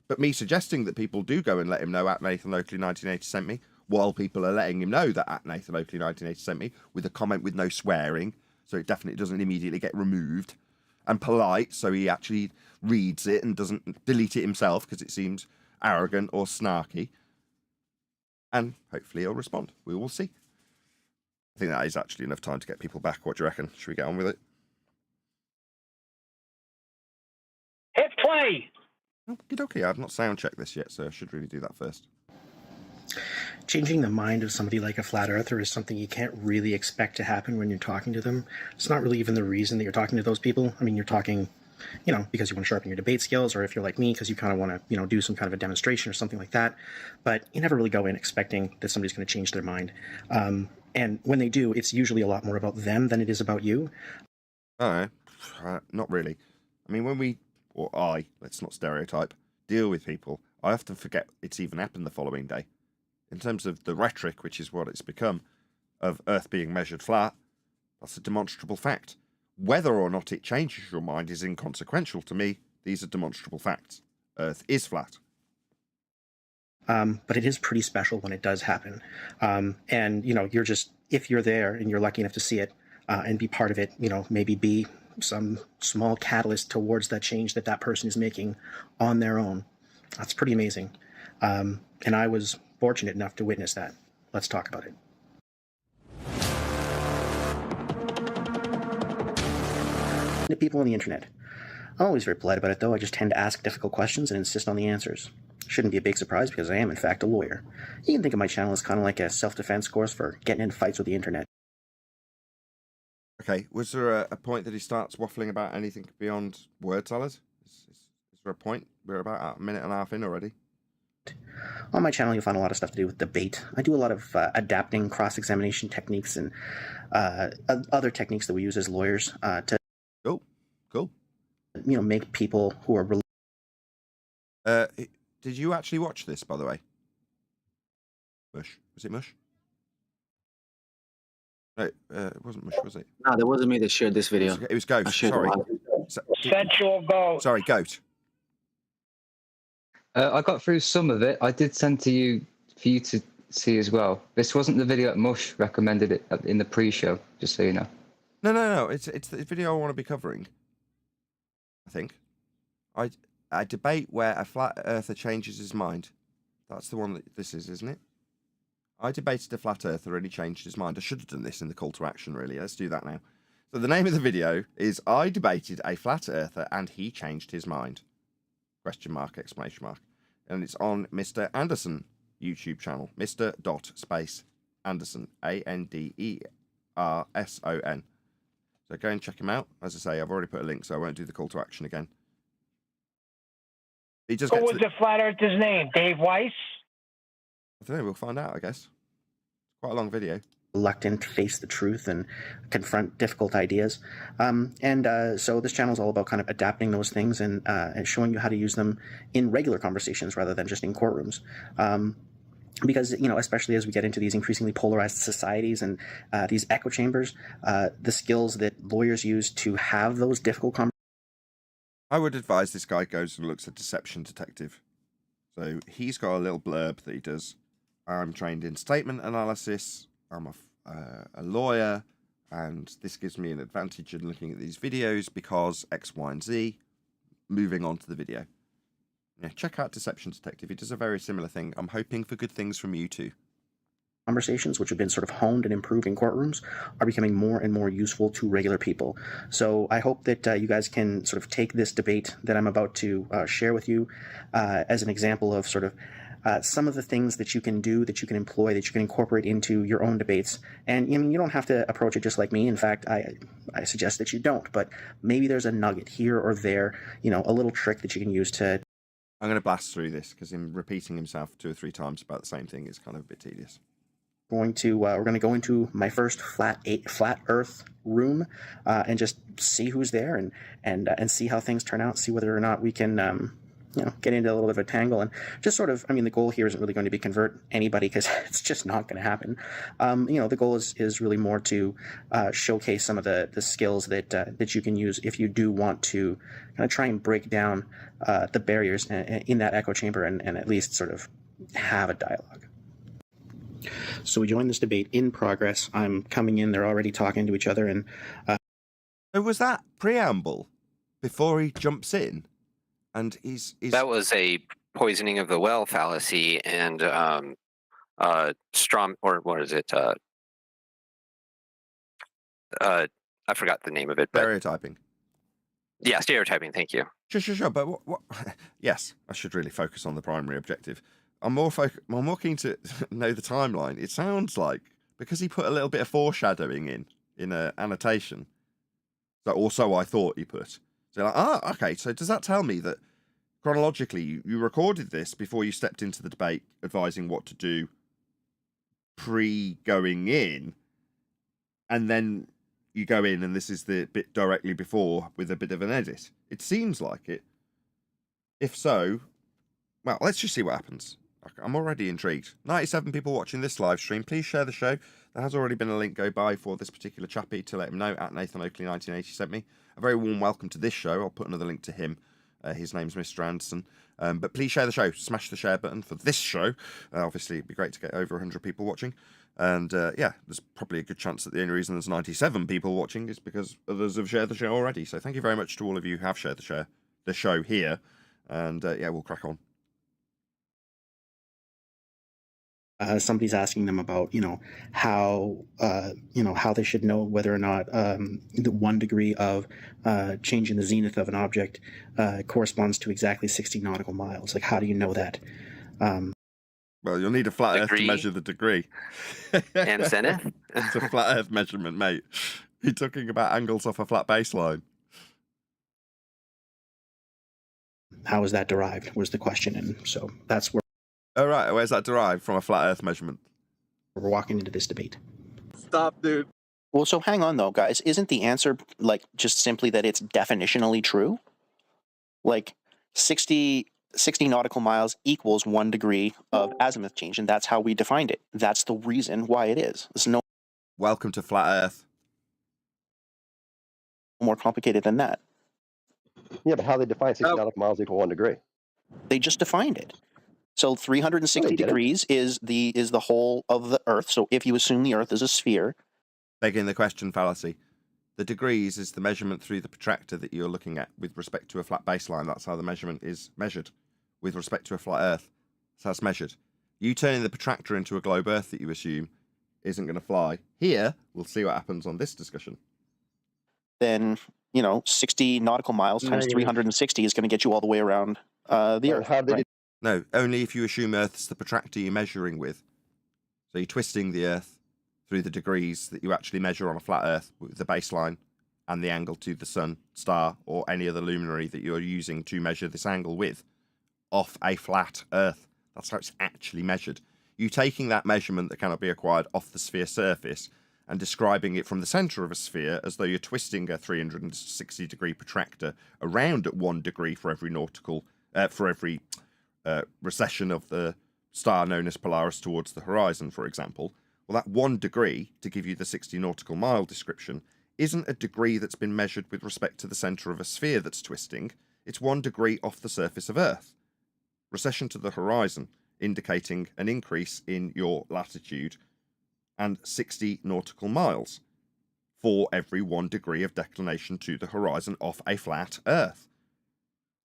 But me suggesting that people do go and let him know at Nathan Oakley 1980 sent me, while people are letting him know that at Nathan Oakley 1980 sent me, with a comment with no swearing, so it definitely doesn't immediately get removed, and polite, so he actually reads it and doesn't delete it himself because it seems arrogant or snarky. And hopefully he'll respond. We will see. I think that is actually enough time to get people back. What do you reckon? Should we get on with it? Hit play. Okay, I've not sound checked this yet, so I should really do that first. Changing the mind of somebody like a flat earther is something you can't really expect to happen when you're talking to them. It's not really even the reason that you're talking to those people. I mean, you're talking, because you want to sharpen your debate skills, or if you're like me, because you kind of want to, do some kind of a demonstration or something like that. But you never really go in expecting that somebody's going to change their mind. And when they do, it's usually a lot more about them than it is about you. Not really. I mean, let's not stereotype, deal with people, I often forget it's even happened the following day. In terms of the rhetoric, which is what it's become, of Earth being measured flat, that's a demonstrable fact. Whether or not it changes your mind is inconsequential to me. These are demonstrable facts. Earth is flat. But it is pretty special when it does happen. And, if you're there and you're lucky enough to see it, and be part of it, maybe be some small catalyst towards that change that that person is making on their own. That's pretty amazing. And I was fortunate enough to witness that. Let's talk about it. To people on the internet. I'm always very polite about it, though. I just tend to ask difficult questions and insist on the answers. Shouldn't be a big surprise because I am, in fact, a lawyer. You can think of my channel as kind of like a self-defense course for getting in fights with the internet. Okay, was there a point that he starts waffling about anything beyond word salad? Is there a point? We're about a minute and a half in already. On my channel, you'll find a lot of stuff to do with debate. I do a lot of adapting cross-examination techniques and other techniques that we use as lawyers to Cool. Make people who are... Did you actually watch this, by the way? Mush? Was it Mush? No, it wasn't Mush, was it? No, that wasn't me that shared this video. It was Ghost. Sorry. Sensual Goat. Sorry, Goat. I got through some of it. I did send to you for you to see as well. This wasn't the video that Mush recommended it in the pre-show, just so you know. No. It's the video I want to be covering. I think. I debate where a flat earther changes his mind. That's the one that this is, isn't it? I debated a flat earther and he changed his mind. I should have done this in the call to action, really. Let's do that now. So the name of the video is I debated a flat earther and he changed his mind. Question mark, exclamation mark. And it's on Mr. Anderson YouTube channel. Mr. Anderson. Anderson. So go and check him out. As I say, I've already put a link, so I won't do the call to action again. He just What was the flat earther's name? Dave Weiss? I don't know. We'll find out, I guess. Quite a long video. Reluctant to face the truth and confront difficult ideas. So this channel is all about kind of adapting those things and showing you how to use them in regular conversations rather than just in courtrooms. Because, especially as we get into these increasingly polarized societies and these echo chambers, the skills that lawyers use to have those difficult conversations. I would advise this guy goes and looks at Deception Detective. So he's got a little blurb that he does. I'm trained in statement analysis. I'm a lawyer, and this gives me an advantage in looking at these videos because X, Y, and Z. Moving on to the video. Yeah, check out Deception Detective. He does a very similar thing. I'm hoping for good things from you too. Conversations, which have been sort of honed and improved in courtrooms, are becoming more and more useful to regular people. So I hope that you guys can sort of take this debate that I'm about to share with you as an example of sort of some of the things that you can do, that you can employ, that you can incorporate into your own debates. And you don't have to approach it just like me. In fact, I suggest that you don't. But maybe there's a nugget here or there, a little trick that you can use to... I'm going to blast through this because him repeating himself 2 or 3 times about the same thing is kind of a bit tedious. We're going to go into my first flat Earth room and just see who's there and see how things turn out. See whether or not we can get into a little bit of a tangle and just sort of. The goal here isn't really going to be convert anybody because it's just not going to happen. The goal is really more to showcase some of the skills that you can use if you do want to kind of try and break down the barriers in that echo chamber and at least sort of have a dialogue. So we join this debate in progress. I'm coming in. They're already talking to each other. And so was that preamble before he jumps in? And he's... That was a poisoning of the well fallacy and strom, or what is it? I forgot the name of it. But... Stereotyping. Yeah, stereotyping. Thank you. Sure. But what? Yes, I should really focus on the primary objective. I'm more keen to know the timeline. It sounds like because he put a little bit of foreshadowing in an annotation. So also I thought he put. So okay. So does that tell me that chronologically you recorded this before you stepped into the debate, advising what to do pre-going in, and then you go in and this is the bit directly before with a bit of an edit? It seems like it. If so, well, let's just see what happens. I'm already intrigued. 97 people watching this live stream. Please share the show. There has already been a link go by for this particular chappie to let him know. At Nathan Oakley 1980 sent me a very warm welcome to this show. I'll put another link to him. His name's Mr. Anderson. But please share the show. Smash the share button for this show. Obviously, it'd be great to get over 100 people watching. And yeah, there's probably a good chance that the only reason there's 97 people watching is because others have shared the show already. So thank you very much to all of you who have shared the show here. And yeah, we'll crack on. Somebody's asking them about, how they should know whether or not the 1 degree of change in the zenith of an object corresponds to exactly 60 nautical miles. Like, how do you know that? Well, you'll need a flat Earth to Degree? measure the degree. And zenith? It's a flat Earth measurement, mate. You're talking about angles off a flat baseline. How is that derived was the question. And so that's where Oh, right. Where's that derived? From a flat Earth measurement? we're walking into this debate. Stop, dude. Well, so hang on though, guys. Isn't the answer like just simply that it's definitionally true? Like 60 nautical miles equals 1 degree of azimuth change, and that's how we defined it. That's the reason why it is. It's no Welcome to flat Earth. more complicated than that. Yeah, but how they define 60 nautical miles equal 1 degree? They just defined it. So 360 degrees is the whole of the Earth. So if you assume the Earth is a sphere, Begging the question fallacy. The degrees is the measurement through the protractor that you're looking at with respect to a flat baseline. That's how the measurement is measured. With respect to a flat Earth, that's how it's measured. You turning the protractor into a globe Earth that you assume isn't going to fly. Here, we'll see what happens on this discussion. then 60 nautical miles times 360 is going to get you all the way around the Earth. Right? No, only if you assume Earth's the protractor you're measuring with. So you're twisting the Earth through the degrees that you actually measure on a flat Earth with the baseline and the angle to the sun, star, or any other luminary that you're using to measure this angle with off a flat Earth. That's how it's actually measured. You taking that measurement that cannot be acquired off the sphere surface and describing it from the center of a sphere as though you're twisting a 360 degree protractor around at 1 degree for every recession of the star known as Polaris towards the horizon, for example. Well, that 1 degree, to give you the 60 nautical mile description, isn't a degree that's been measured with respect to the center of a sphere that's twisting. It's 1 degree off the surface of Earth. Recession to the horizon, indicating an increase in your latitude, and 60 nautical miles for every 1 degree of declination to the horizon off a flat Earth.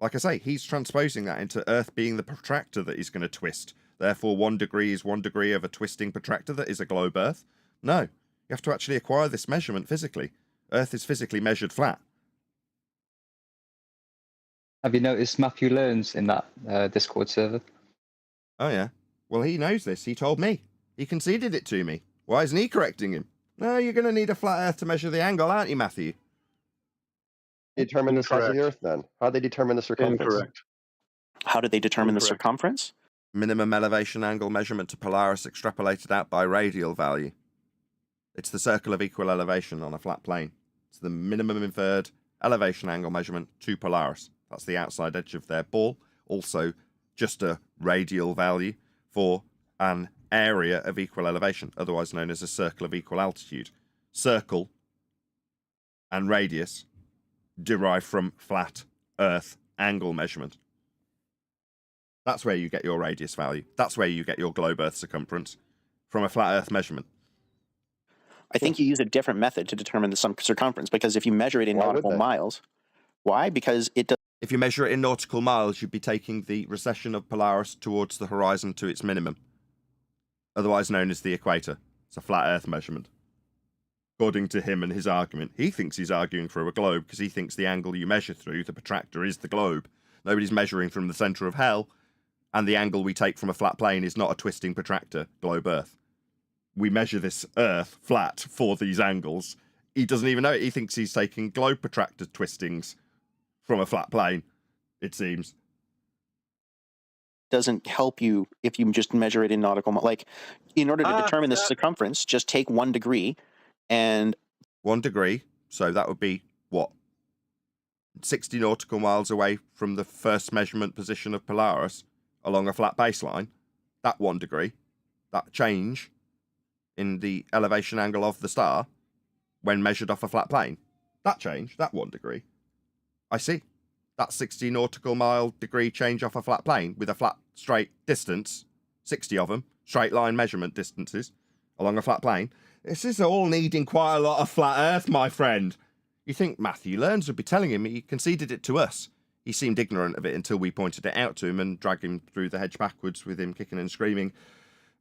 Like I say, he's transposing that into Earth being the protractor that he's going to twist. Therefore, 1 degree is 1 degree of a twisting protractor that is a globe Earth. No, you have to actually acquire this measurement physically. Earth is physically measured flat. Have you noticed Matthew learns in that Discord server? Oh, yeah. Well, he knows this. He told me. He conceded it to me. Why isn't he correcting him? No, you're going to need a flat Earth to measure the angle, aren't you, Matthew? Determine the size of the Earth, then. How do they determine the circumference? Incorrect. How did they determine the circumference? Minimum elevation angle measurement to Polaris extrapolated out by radial value. It's the circle of equal elevation on a flat plane. It's the minimum inferred elevation angle measurement to Polaris. That's the outside edge of their ball. Also, just a radial value for an area of equal elevation, otherwise known as a circle of equal altitude. Circle and radius derive from flat Earth angle measurement. That's where you get your radius value. That's where you get your globe Earth circumference, from a flat Earth measurement. I think you use a different method to determine the circumference, because if you measure it in nautical miles, why? Because it does. If you measure it in nautical miles, you'd be taking the recession of Polaris towards the horizon to its minimum, otherwise known as the equator. It's a flat Earth measurement. According to him and his argument, he thinks he's arguing for a globe because he thinks the angle you measure through, the protractor, is the globe. Nobody's measuring from the center of hell, and the angle we take from a flat plane is not a twisting protractor, globe Earth. We measure this Earth flat for these angles. He doesn't even know it. He thinks he's taking globe protractor twistings from a flat plane, it seems. Doesn't help you if you just measure it in nautical miles. Like, in order to determine the circumference, just take 1 degree and 1 degree, so that would be what, 60 nautical miles away from the first measurement position of Polaris along a flat baseline. That 1 degree, that change in the elevation angle of the star when measured off a flat plane, that change, that 1 degree, I see. That 60 nautical mile degree change off a flat plane with a flat straight distance, 60 of them, straight line measurement distances, along a flat plane. This is all needing quite a lot of flat Earth, my friend. You think Matthew Learns would be telling him he conceded it to us. He seemed ignorant of it until we pointed it out to him and dragged him through the hedge backwards with him kicking and screaming,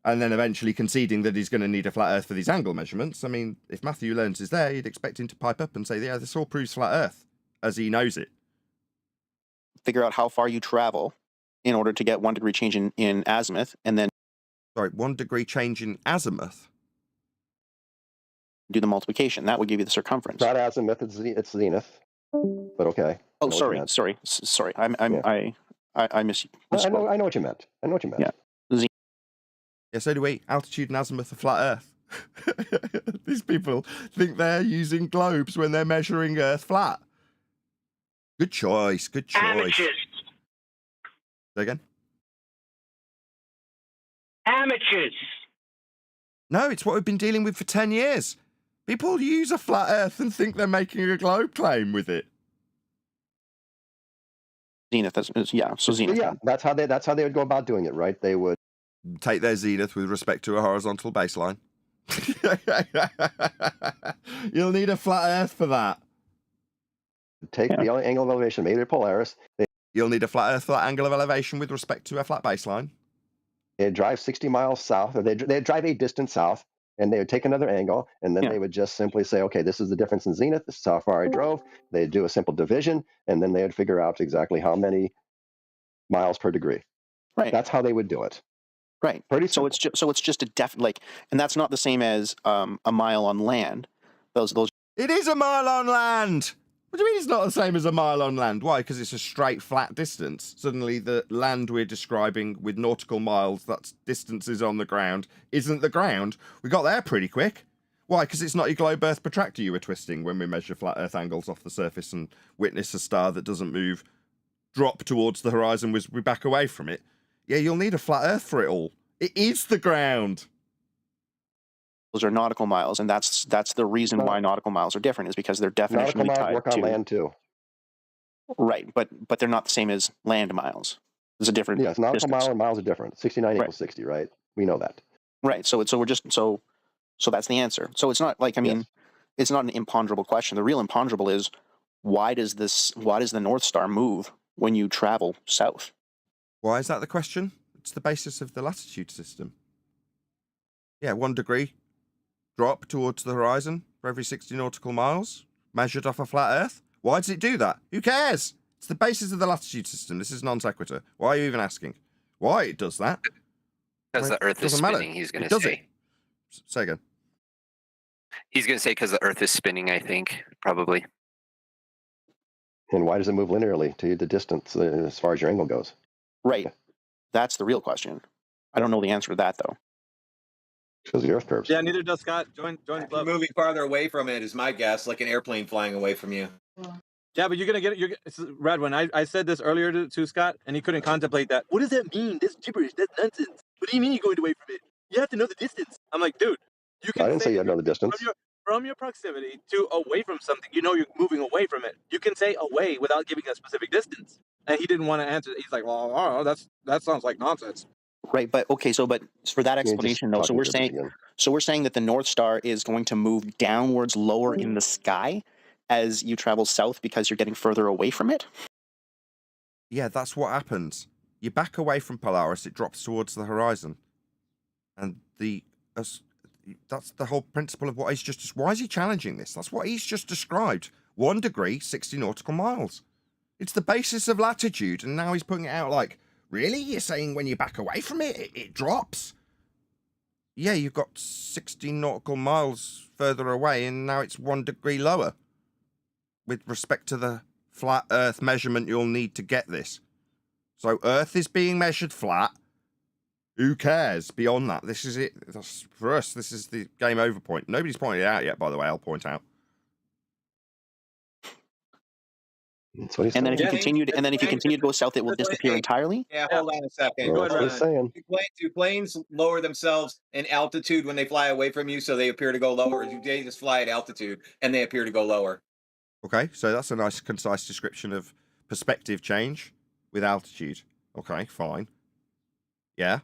and then eventually conceding that he's going to need a flat Earth for these angle measurements. I mean, if Matthew Learns is there, you'd expect him to pipe up and say, yeah, this all proves flat Earth, as he knows it. Figure out how far you travel in order to get 1 degree change in azimuth, and then... Sorry, 1 degree change in azimuth? Do the multiplication. That would give you the circumference. Not azimuth, it's zenith. But okay. Oh, sorry. I miss. I know what you meant. Yeah. Yeah, so do we. Altitude and azimuth are flat Earth. These people think they're using globes when they're measuring Earth flat. Good choice. Good choice. Amateurs. Say again? Amateurs. No, it's what we've been dealing with for 10 years. People use a flat Earth and think they're making a globe claim with it. Zenith, so zenith. Yeah, that's how they would go about doing it, right? They would take their zenith with respect to a horizontal baseline. You'll need a flat Earth for that. Take the angle of elevation, maybe Polaris. You'll need a flat Earth for that angle of elevation with respect to a flat baseline. They'd drive 60 miles south, or they'd drive a distance south, and they would take another angle, and then they would just simply say, okay, this is the difference in zenith, this is how far I drove. They'd do a simple division, and then they would figure out exactly how many miles per degree. Right. That's how they would do it. Right. Pretty simple. So it's just a and that's not the same as a mile on land. Those. It is a mile on land. What do you mean it's not the same as a mile on land? Why? Because it's a straight, flat distance. Suddenly the land we're describing with nautical miles, that's distances on the ground, isn't the ground. We got there pretty quick. Why? Because it's not your globe Earth protractor you were twisting when we measure flat Earth angles off the surface and witness a star that doesn't move, drop towards the horizon as we back away from it. Yeah, you'll need a flat Earth for it all. It is the ground. Those are nautical miles, and that's the reason why nautical miles are different, is because they're definitionally nautical miles tied work on land too. Right, but they're not the same as land miles. There's a different. Yes, nautical distance. mile and miles are different. 69 equals 60, right? We know that. Right. So that's the answer. So it's not like, I mean, it's not an imponderable question. The real imponderable is why does the North Star move when you travel south? Why is that the question? It's the basis of the latitude system. Yeah, 1 degree drop towards the horizon for every 60 nautical miles, measured off a flat Earth. Why does it do that? Who cares? It's the basis of the latitude system. This is non sequitur. Why are you even asking? Why it does that? Because the Earth is spinning, he's going to say. Say again. He's going to say because the Earth is spinning, I think, probably. And why does it move linearly to the distance as far as your angle goes? Right. That's the real question. I don't know the answer to that, though. Because the Earth curves. Yeah, neither does Scott. Join the club. Moving farther away from it is my guess, like an airplane flying away from you. Yeah, but you're gonna get it. It's Red one. I said this earlier to Scott, and he couldn't contemplate that. What does that mean? That's gibberish. That's nonsense. What do you mean you're going away from it? You have to know the distance. I'm like, dude, you can. I didn't say you have to know the distance. From your proximity to away from something, you know you're moving away from it. You can say away without giving a specific distance. And he didn't want to answer. He's like, well, that sounds like nonsense. Right, but for that explanation though, so we're saying that the North Star is going to move downwards lower in the sky as you travel south because you're getting further away from it? Yeah, that's what happens. You back away from Polaris, it drops towards the horizon. And that's the whole principle of what he's just... Why is he challenging this? That's what he's just described. 1 degree, 60 nautical miles. It's the basis of latitude, and now he's putting it out like, really? You're saying when you back away from it, it drops? Yeah, you've got 60 nautical miles further away, and now it's 1 degree lower. With respect to the flat Earth measurement you'll need to get this. So Earth is being measured flat. Who cares beyond that? This is it. For us, this is the game over point. Nobody's pointed it out yet, by the way, I'll point out. And then if you continue to go south, it will disappear entirely. Yeah, hold on a second. That's what he's saying. Do planes lower themselves in altitude when they fly away from you, so they appear to go lower? Or do they just fly at altitude and they appear to go lower? Okay, so that's a nice, concise description of perspective change with altitude. Okay, fine. Yeah,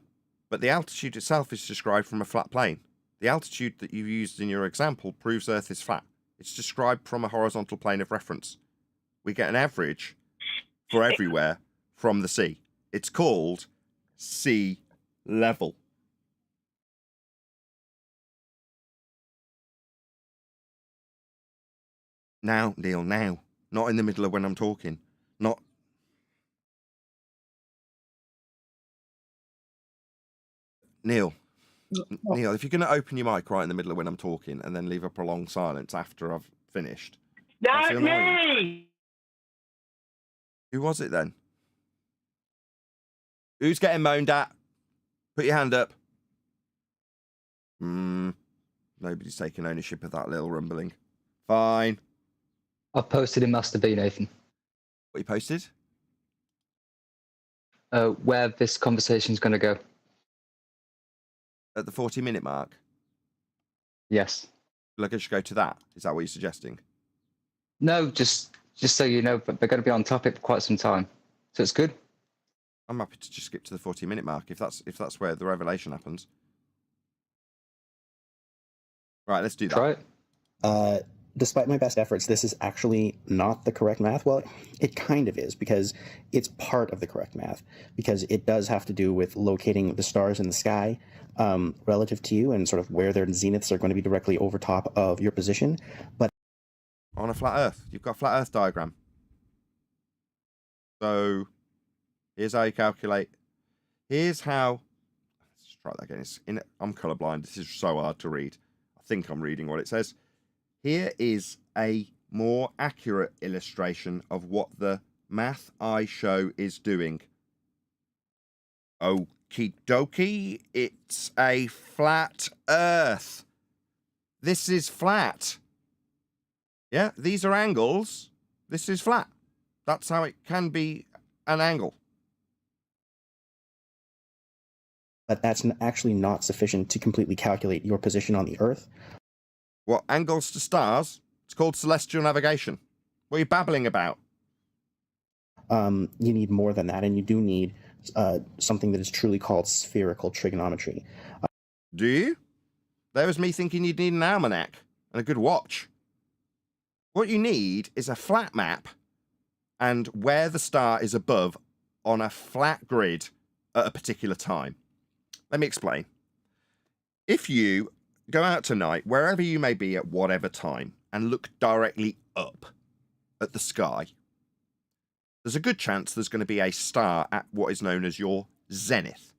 but the altitude itself is described from a flat plane. The altitude that you've used in your example proves Earth is flat. It's described from a horizontal plane of reference. We get an average for everywhere from the sea. It's called sea level. Now, Neil, now. Not in the middle of when I'm talking. Not... Neil. Neil, if you're going to open your mic right in the middle of when I'm talking and then leave a prolonged silence after I've finished. Not me! Who was it then? Who's getting moaned at? Put your hand up. Nobody's taking ownership of that little rumbling. Fine. I've posted in Master B, Nathan. What you posted? Where this conversation's going to go. At the 40-minute mark? Yes. Look, I should go to that. Is that what you're suggesting? No, just so you know, but they're going to be on topic for quite some time. So it's good. I'm happy to just skip to the 40-minute mark if that's where the revelation happens. Right, let's do that. Try it. Despite my best efforts, this is actually not the correct math. Well, it kind of is, because it's part of the correct math, because it does have to do with locating the stars in the sky relative to you and sort of where their zeniths are going to be directly over top of your position. But on a flat Earth, you've got a flat Earth diagram. So here's how you calculate. Here's how. Let's try that again. I'm colorblind. This is so hard to read. I think I'm reading what it says. Here is a more accurate illustration of what the math I show is doing. Okie dokie, it's a flat Earth. This is flat. Yeah, these are angles. This is flat. That's how it can be an angle. But that's actually not sufficient to completely calculate your position on the Earth. What, angles to stars? It's called celestial navigation. What are you babbling about? You need more than that, and you do need something that is truly called spherical trigonometry. Do you? There was me thinking you'd need an almanac and a good watch. What you need is a flat map and where the star is above on a flat grid at a particular time. Let me explain. If you go out tonight, wherever you may be at whatever time, and look directly up at the sky, there's a good chance there's going to be a star at what is known as your zenith.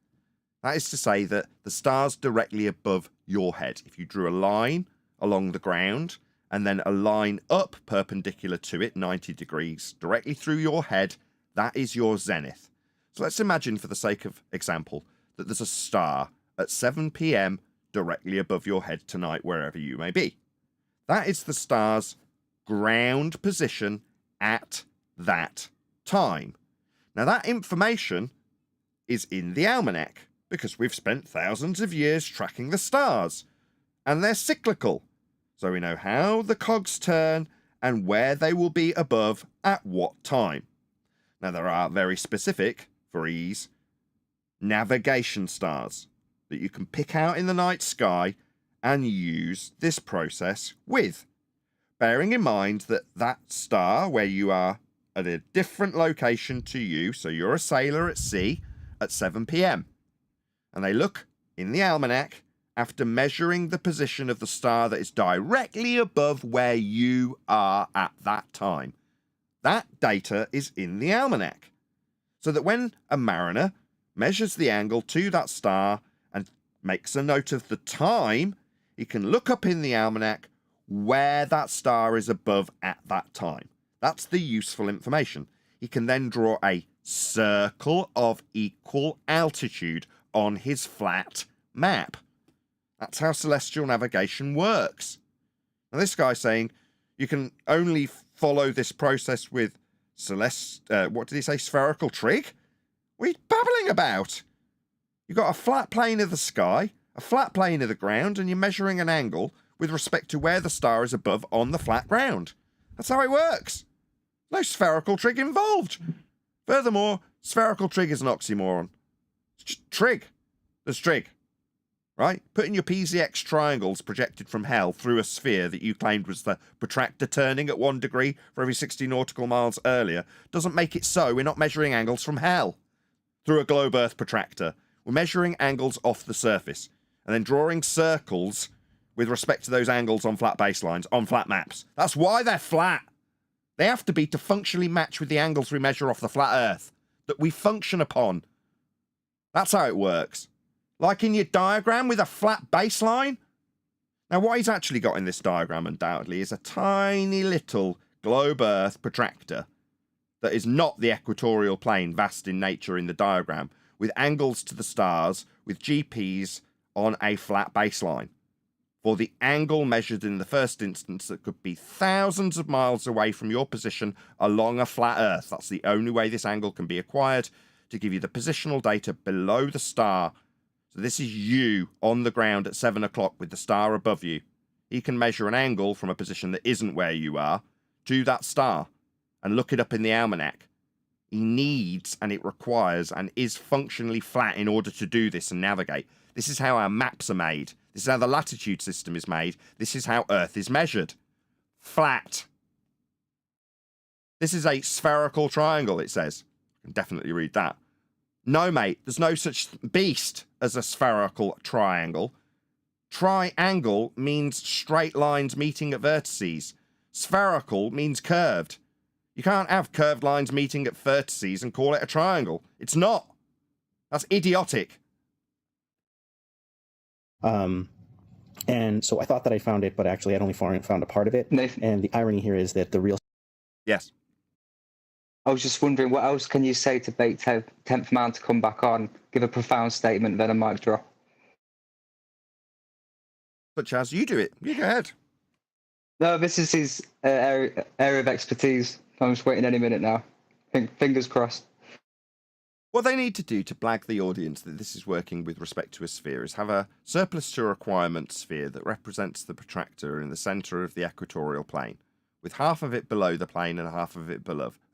That is to say that the star's directly above your head. If you drew a line along the ground and then a line up perpendicular to it, 90 degrees, directly through your head, that is your zenith. So let's imagine, for the sake of example, that there's a star at 7 p.m. directly above your head tonight, wherever you may be. That is the star's ground position at that time. Now, that information is in the almanac, because we've spent thousands of years tracking the stars, and they're cyclical. So we know how the cogs turn and where they will be above at what time. Now, there are very specific, for ease, navigation stars that you can pick out in the night sky and use this process with, bearing in mind that that star, where you are at a different location to you, so you're a sailor at sea at 7 p.m. and they look in the almanac after measuring the position of the star that is directly above where you are at that time. That data is in the almanac, so that when a mariner measures the angle to that star and makes a note of the time, he can look up in the almanac where that star is above at that time. That's the useful information. He can then draw a circle of equal altitude on his flat map. That's how celestial navigation works. Now, this guy's saying you can only follow this process with what did he say? Spherical trig? What are you babbling about? You've got a flat plane of the sky, a flat plane of the ground, and you're measuring an angle with respect to where the star is above on the flat ground. That's how it works. No spherical trig involved. Furthermore, spherical trig is an oxymoron. It's just trig. There's trig. right? Putting your PZX triangles projected from hell through a sphere that you claimed was the protractor turning at 1 degree for every 60 nautical miles earlier doesn't make it so. We're not measuring angles from hell through a globe Earth protractor. We're measuring angles off the surface and then drawing circles with respect to those angles on flat baselines, on flat maps. That's why they're flat. They have to be to functionally match with the angles we measure off the flat Earth that we function upon. That's how it works. Like in your diagram with a flat baseline. Now, what he's actually got in this diagram, undoubtedly, is a tiny little globe Earth protractor that is not the equatorial plane, vast in nature in the diagram, with angles to the stars, with GPs on a flat baseline. For the angle measured in the first instance that could be thousands of miles away from your position along a flat Earth. That's the only way this angle can be acquired, to give you the positional data below the star. So this is you on the ground at 7 o'clock with the star above you. He can measure an angle from a position that isn't where you are to that star and look it up in the almanac. He needs and it requires and is functionally flat in order to do this and navigate. This is how our maps are made. This is how the latitude system is made. This is how Earth is measured. Flat. This is a spherical triangle, it says. I can definitely read that. No, mate, there's no such beast as a spherical triangle. Triangle means straight lines meeting at vertices. Spherical means curved. You can't have curved lines meeting at vertices and call it a triangle. It's not. That's idiotic. And so I thought that I found it, but actually I'd only found a part of it. Nathan. And the irony here is that the real... Yes. I was just wondering, what else can you say to bait 10th man to come back on, give a profound statement, then a mic drop? But Chaz, you do it. You go ahead. No, this is his area of expertise. I'm just waiting any minute now. Fingers crossed. What they need to do to blag the audience that this is working with respect to a sphere is have a surplus to requirement sphere that represents the protractor in the centre of the equatorial plane, with half of it below the plane and half of it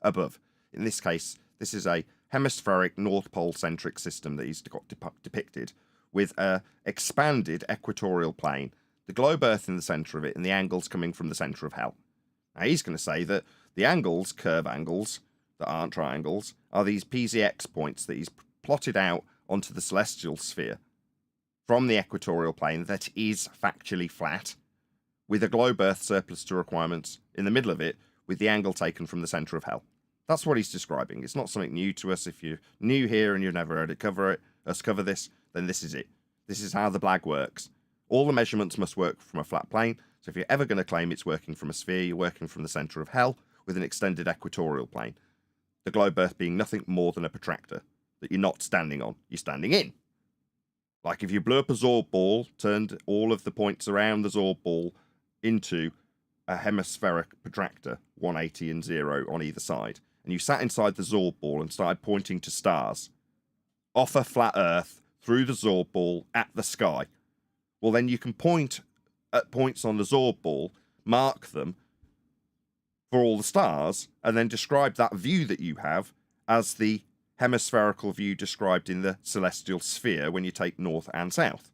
above. In this case, this is a hemispheric North Pole-centric system that he's got depicted, with a expanded equatorial plane, the globe Earth in the centre of it, and the angles coming from the centre of hell. Now, he's going to say that the angles, curve angles, that aren't triangles, are these PZX points that he's plotted out onto the celestial sphere from the equatorial plane that is factually flat, with a globe Earth surplus to requirements in the middle of it, with the angle taken from the centre of hell. That's what he's describing. It's not something new to us. If you're new here and you've never heard us cover this, then this is it. This is how the blag works. All the measurements must work from a flat plane, so if you're ever going to claim it's working from a sphere, you're working from the centre of hell with an extended equatorial plane. The globe Earth being nothing more than a protractor that you're not standing on, you're standing in. Like if you blew up a Zorb ball, turned all of the points around the Zorb ball into a hemispheric protractor, 180 and 0 on either side, and you sat inside the Zorb ball and started pointing to stars off a flat Earth through the Zorb ball at the sky, well then you can point at points on the Zorb ball, mark them for all the stars, and then describe that view that you have as the hemispherical view described in the celestial sphere when you take north and south.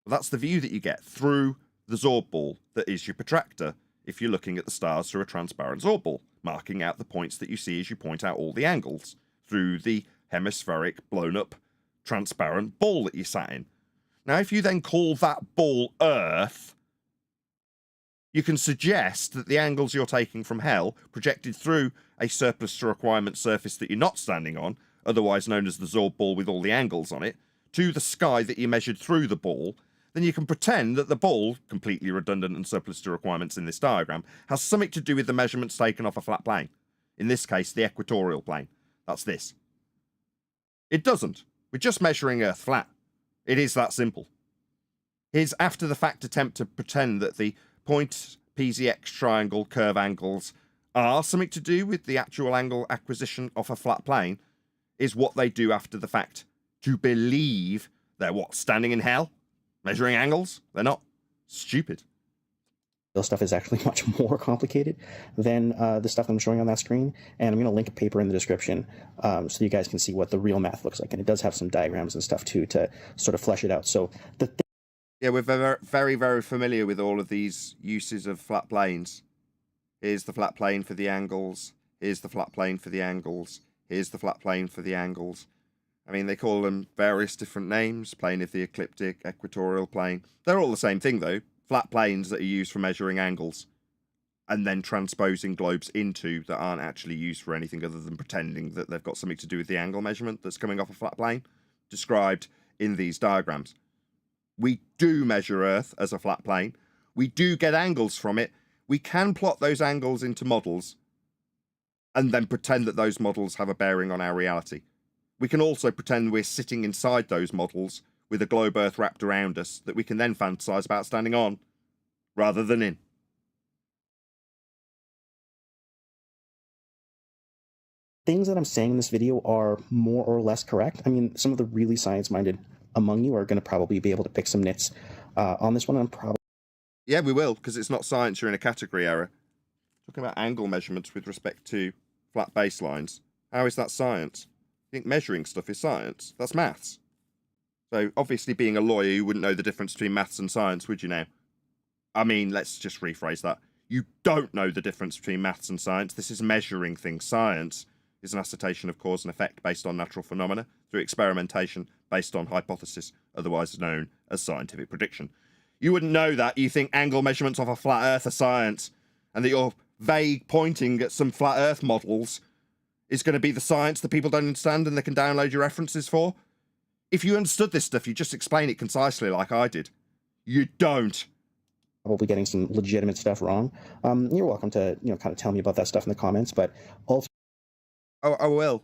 Well, that's the view that you get through the Zorb ball that is your protractor if you're looking at the stars through a transparent Zorb ball, marking out the points that you see as you point out all the angles through the hemispheric blown up transparent ball that you sat in. Now, if you then call that ball Earth, you can suggest that the angles you're taking from hell, projected through a surplus to requirement surface that you're not standing on, otherwise known as the Zorb ball with all the angles on it, to the sky that you measured through the ball, then you can pretend that the ball, completely redundant and surplus to requirements in this diagram, has something to do with the measurements taken off a flat plane. In this case, the equatorial plane. That's this. It doesn't. We're just measuring Earth flat. It is that simple. His after-the-fact attempt to pretend that the point PZX triangle curve angles are something to do with the actual angle acquisition off a flat plane is what they do after the fact to believe they're what, standing in hell? Measuring angles? They're not. Stupid. stuff is actually much more complicated than the stuff I'm showing on that screen. And I'm going to link a paper in the description so you guys can see what the real math looks like. And it does have some diagrams and stuff too to sort of flesh it out. So yeah, we're very, very familiar with all of these uses of flat planes. Here's the flat plane for the angles. Here's the flat plane for the angles. Here's the flat plane for the angles. I mean, they call them various different names. Plane of the ecliptic, equatorial plane. They're all the same thing, though. Flat planes that are used for measuring angles and then transposing globes into that aren't actually used for anything other than pretending that they've got something to do with the angle measurement that's coming off a flat plane, described in these diagrams. We do measure Earth as a flat plane. We do get angles from it. We can plot those angles into models and then pretend that those models have a bearing on our reality. We can also pretend we're sitting inside those models with a globe Earth wrapped around us that we can then fantasize about standing on rather than in. Things that I'm saying in this video are more or less correct. I mean, some of the really science-minded among you are going to probably be able to pick some nits on this one. Yeah, we will, because it's not science. You're in a category error. Talking about angle measurements with respect to flat baselines. How is that science? You think measuring stuff is science? That's maths. So, obviously, being a lawyer, you wouldn't know the difference between maths and science, would you now? I mean, let's just rephrase that. You don't know the difference between maths and science. This is measuring things. Science is an assertion of cause and effect based on natural phenomena through experimentation based on hypothesis, otherwise known as scientific prediction. You wouldn't know that. You think angle measurements of a flat Earth are science, and that your vague pointing at some flat Earth models is going to be the science that people don't understand and they can download your references for. If you understood this stuff, you just explain it concisely like I did. You don't. Probably getting some legitimate stuff wrong. You're welcome to, kind of tell me about that stuff in the comments, but also... Oh, I will.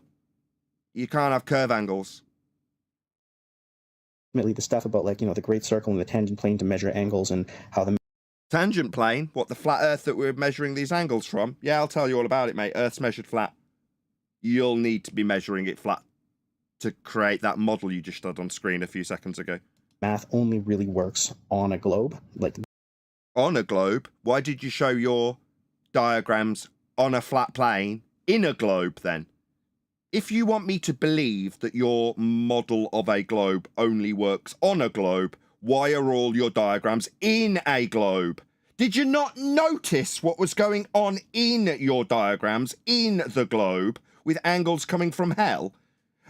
You can't have curve angles. Ultimately, the stuff about, the great circle and the tangent plane to measure angles and how the... Tangent plane? What, the flat Earth that we're measuring these angles from? Yeah, I'll tell you all about it, mate. Earth's measured flat. You'll need to be measuring it flat to create that model you just had on screen a few seconds ago. Math only really works on a globe. On a globe? Why did you show your diagrams on a flat plane in a globe, then? If you want me to believe that your model of a globe only works on a globe, why are all your diagrams in a globe? Did you not notice what was going on in your diagrams in the globe with angles coming from hell?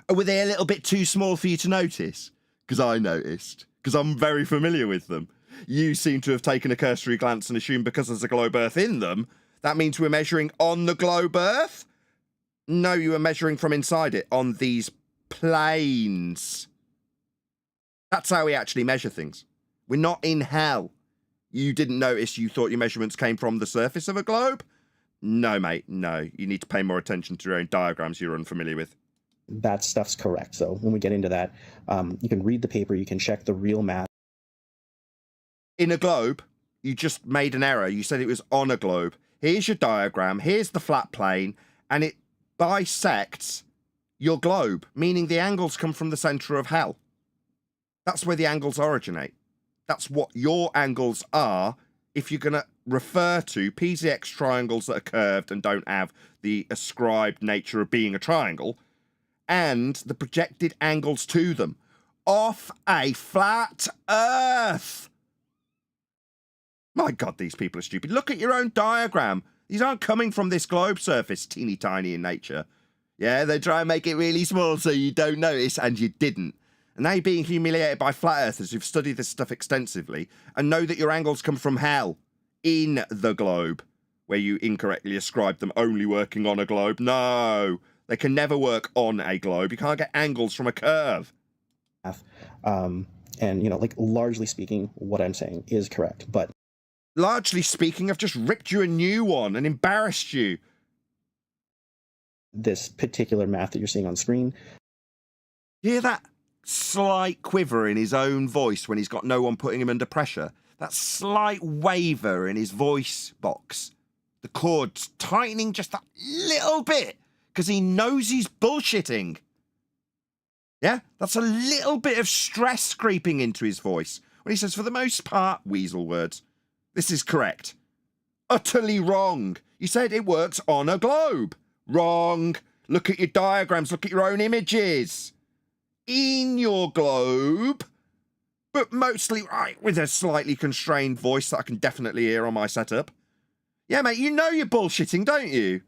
Or were they a little bit too small for you to notice? Because I noticed. Because I'm very familiar with them. You seem to have taken a cursory glance and assumed because there's a globe Earth in them, that means we're measuring on the globe Earth? No, you were measuring from inside it on these planes. That's how we actually measure things. We're not in hell. You didn't notice you thought your measurements came from the surface of a globe? No, mate, no. You need to pay more attention to your own diagrams you're unfamiliar with. That stuff's correct. So when we get into that, you can read the paper, you can check the real math. In a globe, you just made an error. You said it was on a globe. Here's your diagram, here's the flat plane, and it bisects your globe, meaning the angles come from the center of hell. That's where the angles originate. That's what your angles are if you're going to refer to PZX triangles that are curved and don't have the ascribed nature of being a triangle, and the projected angles to them off a flat Earth. My God, these people are stupid. Look at your own diagram. These aren't coming from this globe surface, teeny tiny in nature. Yeah, they try and make it really small so you don't notice, and you didn't. And now you're being humiliated by flat earthers who've studied this stuff extensively and know that your angles come from hell in the globe, where you incorrectly ascribe them only working on a globe. No, they can never work on a globe. You can't get angles from a curve. And, largely speaking, what I'm saying is correct, but... Largely speaking, I've just ripped you a new one and embarrassed you. This particular math that you're seeing on screen. Hear that slight quiver in his own voice when he's got no one putting him under pressure? That slight waver in his voice box. The chords tightening just that little bit because he knows he's bullshitting. Yeah, that's a little bit of stress creeping into his voice when he says, for the most part, weasel words. This is correct. Utterly wrong. You said it works on a globe. Wrong. Look at your diagrams. Look at your own images. In your globe, but mostly right with a slightly constrained voice that I can definitely hear on my setup. Yeah, mate, you know you're bullshitting, don't you?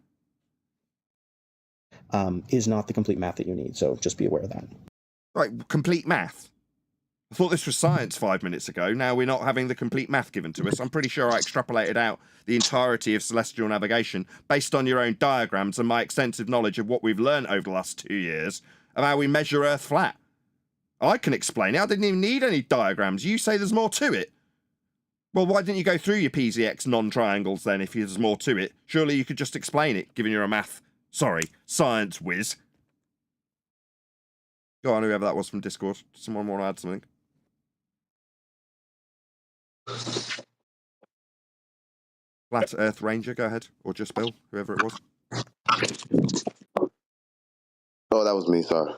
Is not the complete math that you need, so just be aware of that. Right, complete math. I thought this was science 5 minutes ago. Now we're not having the complete math given to us. I'm pretty sure I extrapolated out the entirety of celestial navigation based on your own diagrams and my extensive knowledge of what we've learned over the last 2 years of how we measure Earth flat. I can explain it. I didn't even need any diagrams. You say there's more to it. Well, why didn't you go through your PZX non-triangles then if there's more to it? Surely you could just explain it, given you're a science whiz. Go on, whoever that was from Discord. Someone want to add something? Flat Earth Ranger, go ahead. Or just Bill, whoever it was. Oh, that was me, sorry.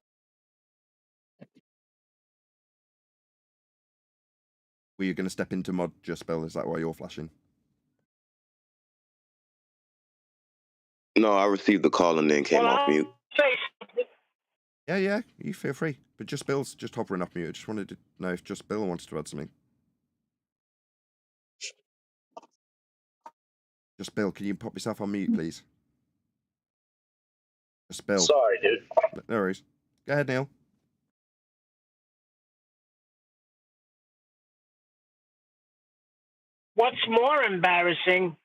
Were you going to step into mod just Bill? Is that why you're flashing? No, I received the call and then came off mute. Yeah, you feel free. But just Bill's just hovering off mute. I just wanted to know if just Bill wanted to add something. Just Bill, can you pop yourself on mute, please? Just Bill. Sorry, dude. No worries. Go ahead, Neil. What's more embarrassing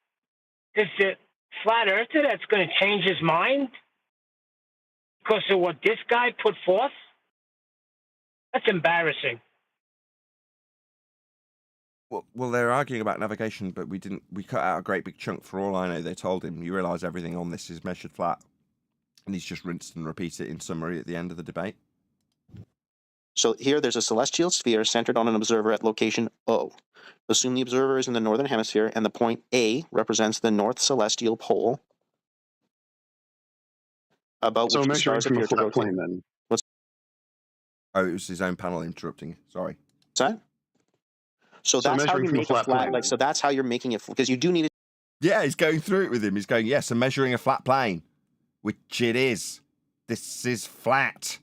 is the flat earther that's going to change his mind because of what this guy put forth. That's embarrassing. Well, they're arguing about navigation, but we cut out a great big chunk. For all I know, they told him, you realise everything on this is measured flat. And he's just rinsed and repeated it in summary at the end of the debate. So here there's a celestial sphere centered on an observer at location O. Assume the observer is in the northern hemisphere and the point A represents the north celestial pole. About So which the measuring stars from a appear to flat rotate. plane then. Oh, it was his own panel interrupting. Sorry. What's that? So that's how measuring you from a make a flat flat, plane. like, so that's how you're making it, because you do need it. Yeah, he's going through it with him. He's going, yes, I'm measuring a flat plane, which it is. This is flat.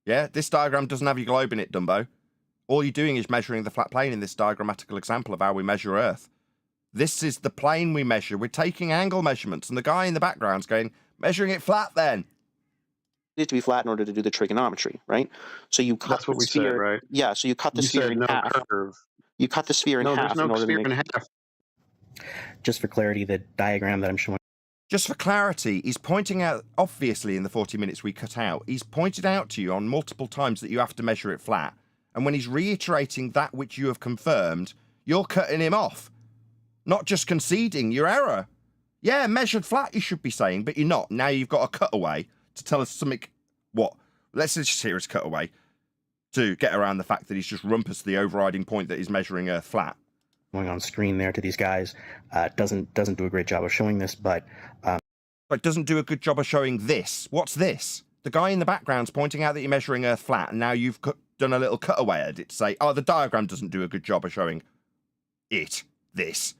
Yeah, this diagram doesn't have your globe in it, Dumbo. All you're doing is measuring the flat plane in this diagrammatical example of how we measure Earth. This is the plane we measure. We're taking angle measurements, and the guy in the background's going, measuring it flat then. It to be flat in order to do the trigonometry, right? So you cut That's what the we sphere, said, right? Yeah, so you cut the You sphere said in no half. curve. You cut the sphere in No, half there's no in order sphere to make in half. Just for clarity, the diagram that I'm showing. Just for clarity, he's pointing out, obviously in the 40 minutes we cut out, he's pointed out to you on multiple times that you have to measure it flat. And when he's reiterating that which you have confirmed, you're cutting him off. Not just conceding your error. Yeah, measured flat, you should be saying, but you're not. Now you've got a cutaway to tell us something. What? Let's just hear his cutaway to get around the fact that he's just rumpus the overriding point that he's measuring Earth flat. Going on screen there to these guys doesn't do a great job of showing this, but doesn't do a good job of showing this. What's this? The guy in the background's pointing out that you're measuring Earth flat, and now you've done a little cutaway at it to say, oh, the diagram doesn't do a good job of showing this.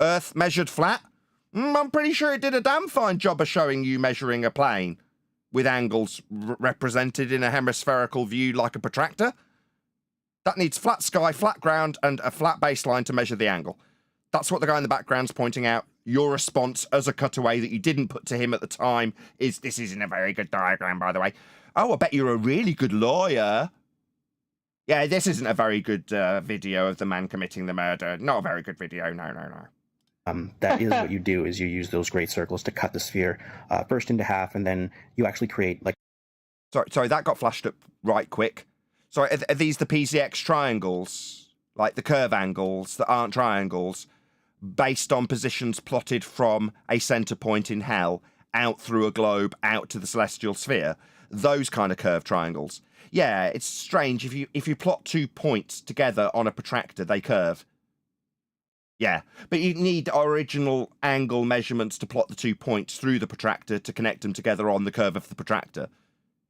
Earth measured flat? I'm pretty sure it did a damn fine job of showing you measuring a plane with angles represented in a hemispherical view like a protractor. That needs flat sky, flat ground, and a flat baseline to measure the angle. That's what the guy in the background's pointing out. Your response as a cutaway that you didn't put to him at the time is, this isn't a very good diagram, by the way. Oh, I bet you're a really good lawyer. Yeah, this isn't a very good video of the man committing the murder. Not a very good video, no. that is what you do, is you use those great circles to cut the sphere first into half, and then you actually create, like... Sorry, that got flashed up right quick. Sorry, are these the PZX triangles? Like the curve angles that aren't triangles, based on positions plotted from a center point in hell, out through a globe, out to the celestial sphere? Those kind of curved triangles. Yeah, it's strange. If you plot 2 points together on a protractor, they curve. Yeah, but you need original angle measurements to plot the 2 points through the protractor to connect them together on the curve of the protractor.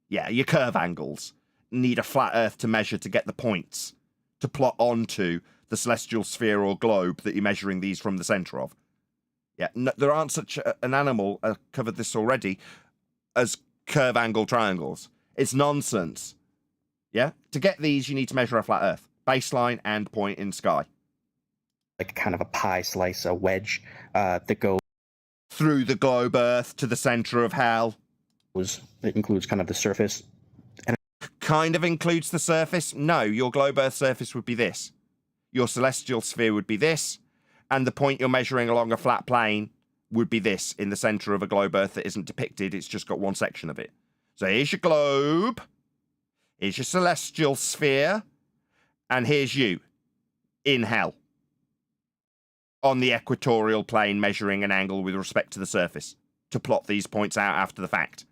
Yeah, your curve angles need a flat Earth to measure to get the points to plot onto the celestial sphere or globe that you're measuring these from the center of. Yeah, no, there aren't such an animal, covered this already, as curve angle triangles. It's nonsense. Yeah? To get these, you need to measure a flat Earth. Baseline and point in sky. Like kind of a pie slice, a wedge that goes through the globe Earth to the center of hell. It includes kind of the surface. And kind of includes the surface? No, your globe Earth surface would be this. Your celestial sphere would be this. And the point you're measuring along a flat plane would be this, in the center of a globe Earth that isn't depicted. It's just got one section of it. So here's your globe. Here's your celestial sphere. And here's you in hell. On the equatorial plane, measuring an angle with respect to the surface to plot these points out after the fact.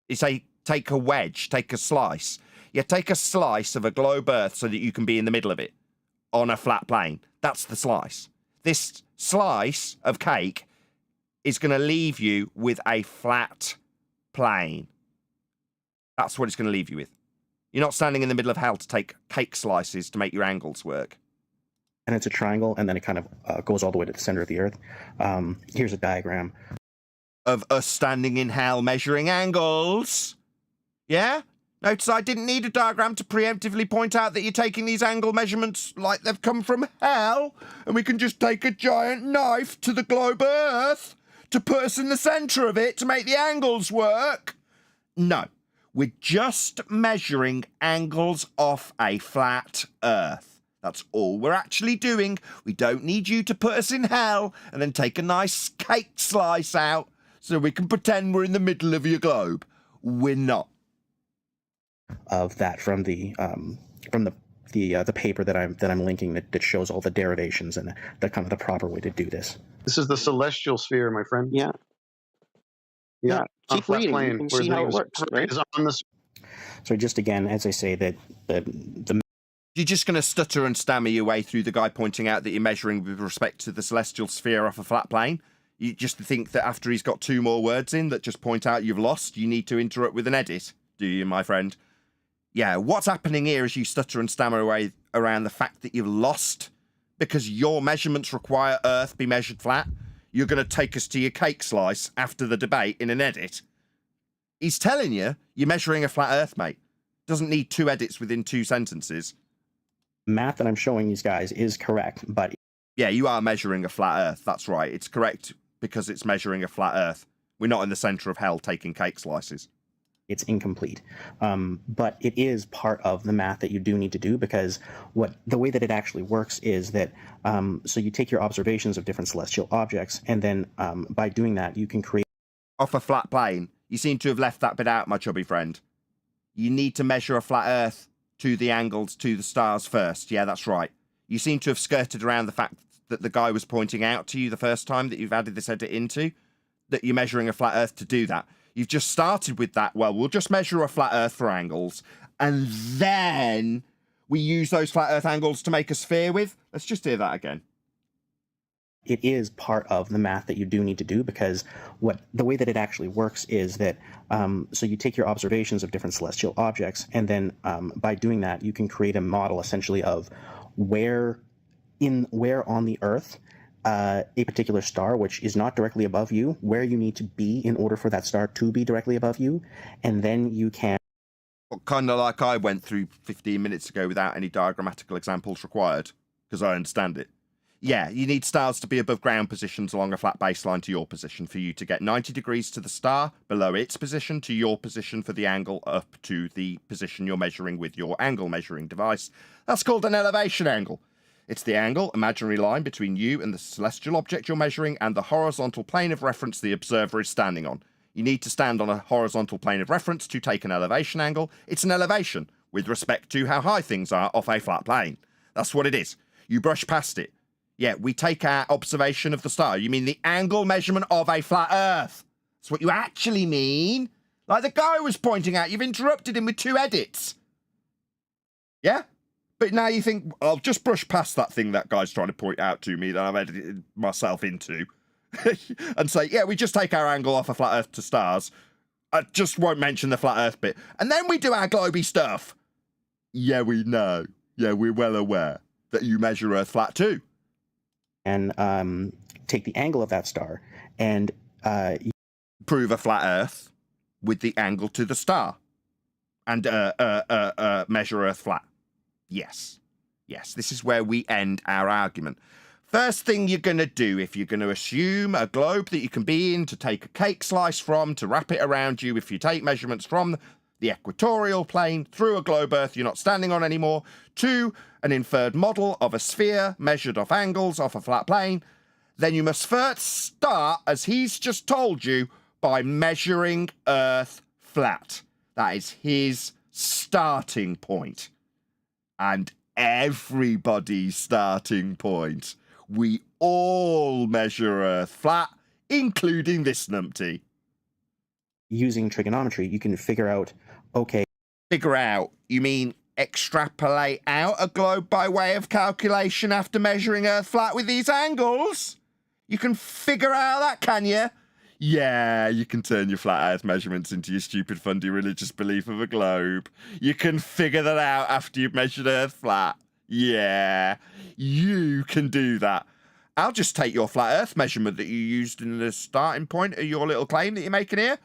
You say, take a wedge, take a slice. You take a slice of a globe Earth so that you can be in the middle of it on a flat plane. That's the slice. This slice of cake is going to leave you with a flat plane. That's what it's going to leave you with. You're not standing in the middle of hell to take cake slices to make your angles work. And it's a triangle, and then it kind of goes all the way to the center of the Earth. Here's a diagram of us standing in hell measuring angles. Yeah? Notice I didn't need a diagram to preemptively point out that you're taking these angle measurements like they've come from hell, and we can just take a giant knife to the globe Earth to put us in the center of it to make the angles work. No. We're just measuring angles off a flat Earth. That's all we're actually doing. We don't need you to put us in hell and then take a nice cake slice out so we can pretend we're in the middle of your globe. We're not. Of that from the paper that I'm linking that shows all the derivations and the kind of the proper way to do this. This is the celestial sphere, my friend. Yeah. Yeah. Keep reading. You can see how it works, right? So just again, as I say, that the you're just going to stutter and stammer your way through the guy pointing out that you're measuring with respect to the celestial sphere off a flat plane. You just think that after he's got two more words in that just point out you've lost, you need to interrupt with an edit, do you, my friend? Yeah, what's happening here is you stutter and stammer away around the fact that you've lost because your measurements require Earth be measured flat. You're going to take us to your cake slice after the debate in an edit. He's telling you you're measuring a flat Earth, mate. Doesn't need two edits within 2 sentences. Math that I'm showing these guys is correct, but yeah, you are measuring a flat Earth. That's right. It's correct because it's measuring a flat Earth. We're not in the center of hell taking cake slices. It's incomplete. But it is part of the math that you do need to do because the way that it actually works is that so you take your observations of different celestial objects, and then by doing that, you can create off a flat plane. You seem to have left that bit out, my chubby friend. You need to measure a flat Earth to the angles to the stars first. Yeah, that's right. You seem to have skirted around the fact that the guy was pointing out to you the first time that you've added this edit into, that you're measuring a flat Earth to do that. You've just started with that. Well, we'll just measure a flat Earth for angles, and then we use those flat Earth angles to make a sphere with. Let's just hear that again. It is part of the math that you do need to do because the way that it actually works is that so you take your observations of different celestial objects, and then by doing that, you can create a model essentially of where on the Earth a particular star, which is not directly above you, where you need to be in order for that star to be directly above you, and then you can. Well, kind of like I went through 15 minutes ago without any diagrammatical examples required, because I understand it. Yeah, you need stars to be above ground positions along a flat baseline to your position for you to get 90 degrees to the star, below its position to your position for the angle up to the position you're measuring with your angle measuring device. That's called an elevation angle. It's the angle, imaginary line between you and the celestial object you're measuring and the horizontal plane of reference the observer is standing on. You need to stand on a horizontal plane of reference to take an elevation angle. It's an elevation with respect to how high things are off a flat plane. That's what it is. You brush past it. Yeah, we take our observation of the star. You mean the angle measurement of a flat Earth. That's what you actually mean. Like the guy was pointing out, you've interrupted him with 2 edits. Yeah? But now you think, I'll just brush past that thing that guy's trying to point out to me that I've edited myself into. And say, yeah, we just take our angle off a flat Earth to stars. I just won't mention the flat Earth bit. And then we do our globy stuff. Yeah, we know. Yeah, we're well aware that you measure Earth flat too. and take the angle of that star and prove a flat Earth with the angle to the star and measure Earth flat. Yes. Yes, this is where we end our argument. First thing you're going to do, if you're going to assume a globe that you can be in to take a cake slice from, to wrap it around you, if you take measurements from the equatorial plane through a globe Earth you're not standing on anymore, to an inferred model of a sphere measured off angles off a flat plane, then you must first start, as he's just told you, by measuring Earth flat. That is his starting point. And everybody's starting point. We all measure Earth flat, including this numpty. Using trigonometry, you can figure out, okay. Figure out, you mean extrapolate out a globe by way of calculation after measuring Earth flat with these angles? You can figure out that, can you? Yeah, you can turn your flat Earth measurements into your stupid, fundy religious belief of a globe. You can figure that out after you've measured Earth flat. Yeah, you can do that. I'll just take your flat Earth measurement that you used in the starting point of your little claim that you're making here.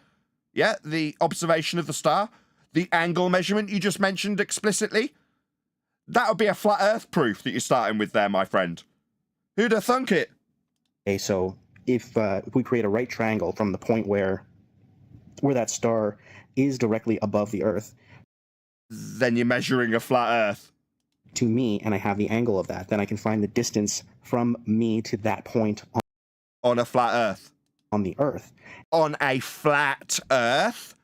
Yeah, the observation of the star. The angle measurement you just mentioned explicitly. That would be a flat Earth proof that you're starting with there, my friend. Who'd have thunk it? Okay, so if we create a right triangle from the point where that star is directly above the Earth, then you're measuring a flat Earth. To me, and I have the angle of that, then I can find the distance from me to that point on a flat Earth. On the Earth. On a flat Earth?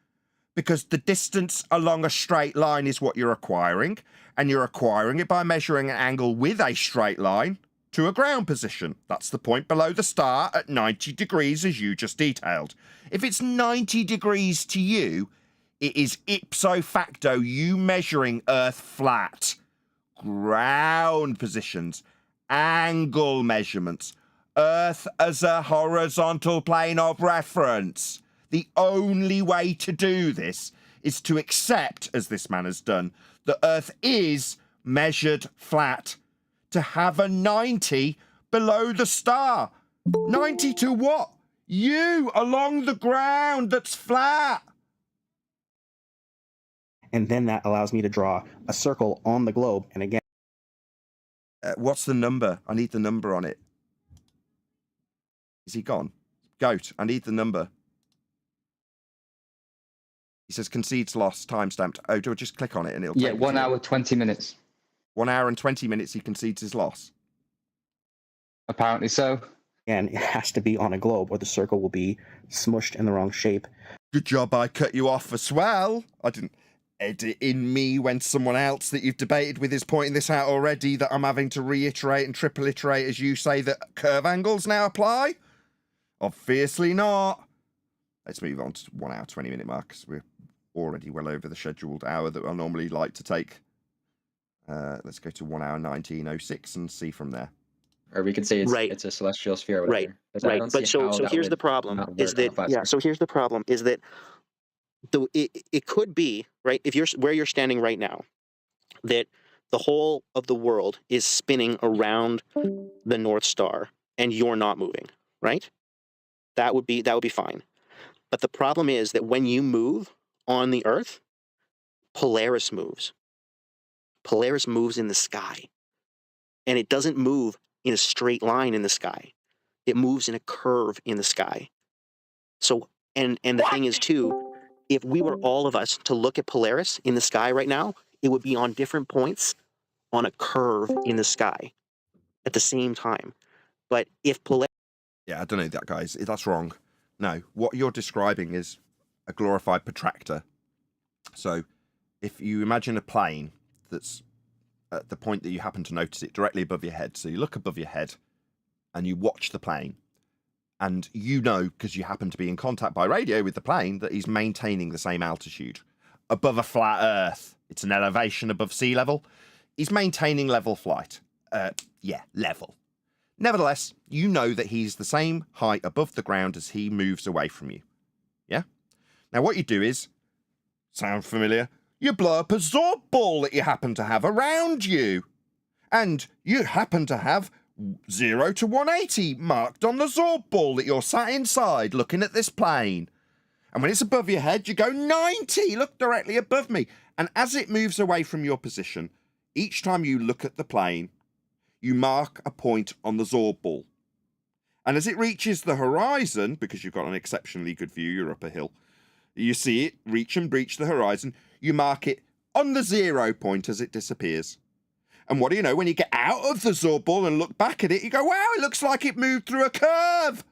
Because the distance along a straight line is what you're acquiring, and you're acquiring it by measuring an angle with a straight line to a ground position. That's the point below the star at 90 degrees, as you just detailed. If it's 90 degrees to you, it is ipso facto you measuring Earth flat. Ground positions, angle measurements, Earth as a horizontal plane of reference. The only way to do this is to accept, as this man has done, that Earth is measured flat. To have a 90 below the star. 90 to what? You along the ground that's flat. And then that allows me to draw a circle on the globe. And again, what's the number? I need the number on it. Is he gone? Goat, I need the number. He says concedes loss, timestamped. Oh, do I just click on it and it'll take 1 hour, 20 minutes. 1 hour and 20 minutes he concedes his loss. Apparently so. And it has to be on a globe or the circle will be smushed in the wrong shape. Good job I cut you off as well. I didn't edit in me when someone else that you've debated with is pointing this out already, that I'm having to reiterate and triple iterate as you say that curve angles now apply. Obviously not. Let's move on to 1 hour, 20 minute mark, because we're already well over the scheduled hour that I normally like to take. Let's go to 1 hour 19:06 and see from there. Or we could say it's a celestial sphere. Or whatever. Right. But so here's the problem is that So here's the problem is that it could be right if you're where you're standing right now, that the whole of the world is spinning around the North Star and you're not moving. Right. That would be fine. But the problem is that when you move on the Earth, Polaris moves. Polaris moves in the sky. And it doesn't move in a straight line in the sky. It moves in a curve in the sky. So, and the thing is too, if we were all of us to look at Polaris in the sky right now, it would be on different points on a curve in the sky at the same time. But if Polaris... Yeah, I don't know that, guys. That's wrong. No, what you're describing is a glorified protractor. So if you imagine a plane that's at the point that you happen to notice it directly above your head. So you look above your head and you watch the plane, and you know, because you happen to be in contact by radio with the plane, that he's maintaining the same altitude above a flat Earth. It's an elevation above sea level. He's maintaining level flight. Level. Nevertheless, you know that he's the same height above the ground as he moves away from you. Yeah? Now what you do is, sound familiar? You blow up a Zorb ball that you happen to have around you. And you happen to have 0 to 180 marked on the Zorb ball that you're sat inside looking at this plane. And when it's above your head, you go 90, look directly above me. And as it moves away from your position, each time you look at the plane, you mark a point on the Zorb ball. And as it reaches the horizon, because you've got an exceptionally good view, you're up a hill, you see it reach and breach the horizon, you mark it on the 0 point as it disappears. And what do you know, when you get out of the Zorb ball and look back at it, you go, wow, it looks like it moved through a curve.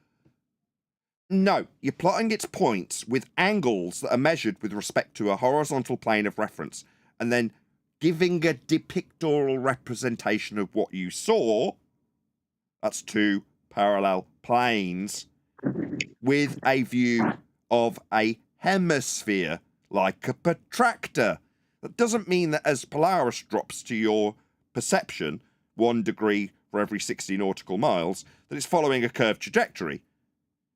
No, you're plotting its points with angles that are measured with respect to a horizontal plane of reference, and then giving a depictorial representation of what you saw. That's 2 parallel planes with a view of a hemisphere, like a protractor. That doesn't mean that as Polaris drops to your perception 1 degree for every 60 nautical miles, that it's following a curved trajectory. It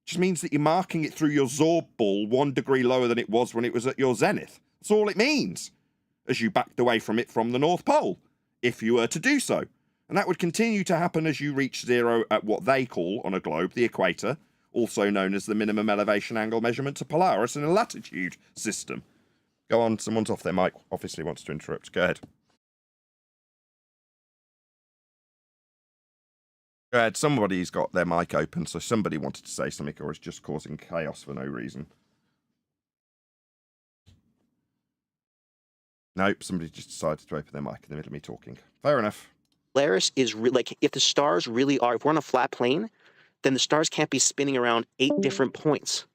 just means that you're marking it through your Zorb ball 1 degree lower than it was when it was at your zenith. That's all it means, as you backed away from it from the North Pole, if you were to do so. And that would continue to happen as you reach 0 at what they call, on a globe, the equator, also known as the minimum elevation angle measurement to Polaris in a latitude system. Go on, someone's off their mic, obviously wants to interrupt. Go ahead. Go ahead, somebody's got their mic open, so somebody wanted to say something, or is just causing chaos for no reason. Nope, somebody just decided to open their mic in the middle of me talking. Fair enough. Polaris is like, if the stars really are, if we're on a flat plane, then the stars can't be spinning around 8 different points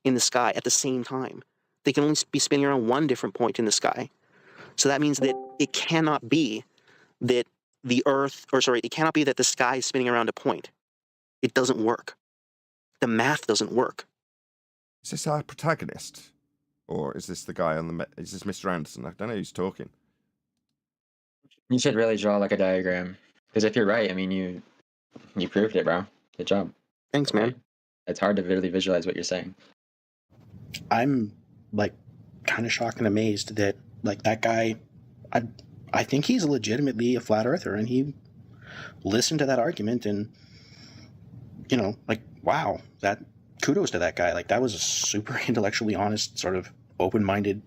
in the sky at the same time. They can only be spinning around 1 different point in the sky. So that means that it cannot be that it cannot be that the sky is spinning around a point. It doesn't work. The math doesn't work. Is this our protagonist? Or is this the guy on the... Is this Mr. Anderson? I don't know who's talking. You should really draw like a diagram. Because if you're right, I mean, you proved it, bro. Good job. Thanks, man. It's hard to really visualize what you're saying. I'm like kind of shocked and amazed that like that guy, I think he's legitimately a flat earther, and he listened to that argument, and you know, like, wow, that kudos to that guy. Like, that was a super intellectually honest, sort of open-minded.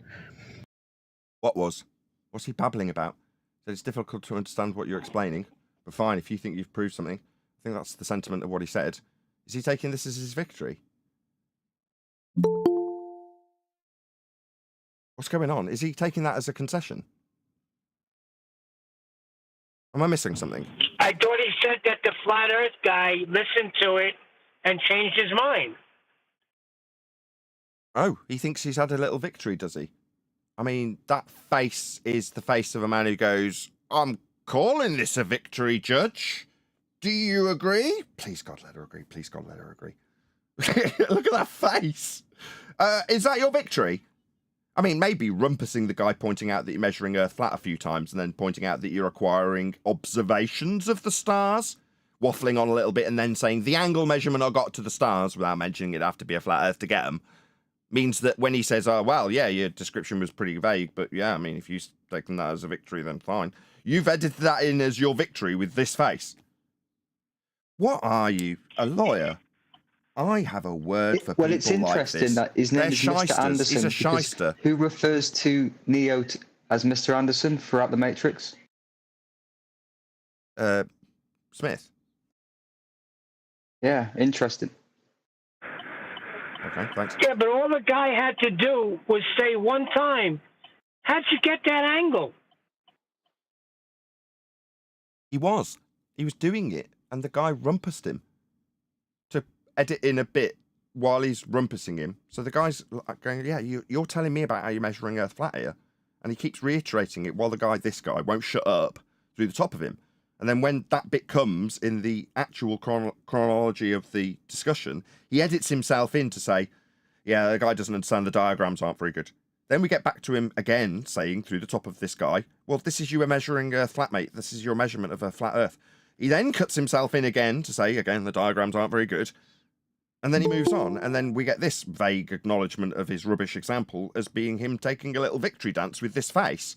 What was? What's he babbling about? So it's difficult to understand what you're explaining, but fine, if you think you've proved something. I think that's the sentiment of what he said. Is he taking this as his victory? What's going on? Is he taking that as a concession? Am I missing something? I thought he said that the flat earth guy listened to it and changed his mind. Oh, he thinks he's had a little victory, does he? I mean, that face is the face of a man who goes, I'm calling this a victory, Judge. Do you agree? Please, God, let her agree. Please, God, let her agree. Look at that face. Is that your victory? I mean, maybe rumpusing the guy pointing out that you're measuring Earth flat a few times and then pointing out that you're acquiring observations of the stars, waffling on a little bit and then saying the angle measurement I got to the stars without mentioning it'd have to be a flat Earth to get them, means that when he says, oh, well, yeah, your description was pretty vague, but yeah, I mean, if you've taken that as a victory, then fine. You've edited that in as your victory with this face. What are you? A lawyer? I have a word for people like this. Well, it's interesting that his name is Mr. Anderson. He's a shyster. Who refers to Neo as Mr. Anderson throughout the Matrix? Smith. Yeah, interesting. Okay, thanks. Yeah, but all the guy had to do was say one time, how'd you get that angle? He was doing it, and the guy rumpused him to edit in a bit while he's rumpusing him. So the guy's going, yeah, you're telling me about how you're measuring Earth flat here. And he keeps reiterating it while this guy won't shut up through the top of him. And then when that bit comes in the actual chronology of the discussion, he edits himself in to say, yeah, the guy doesn't understand, the diagrams aren't very good. Then we get back to him again saying through the top of this guy, well, this is you measuring Earth flat, mate. This is your measurement of a flat Earth. He then cuts himself in again to say, again, the diagrams aren't very good. And then he moves on. And then we get this vague acknowledgement of his rubbish example as being him taking a little victory dance with this face.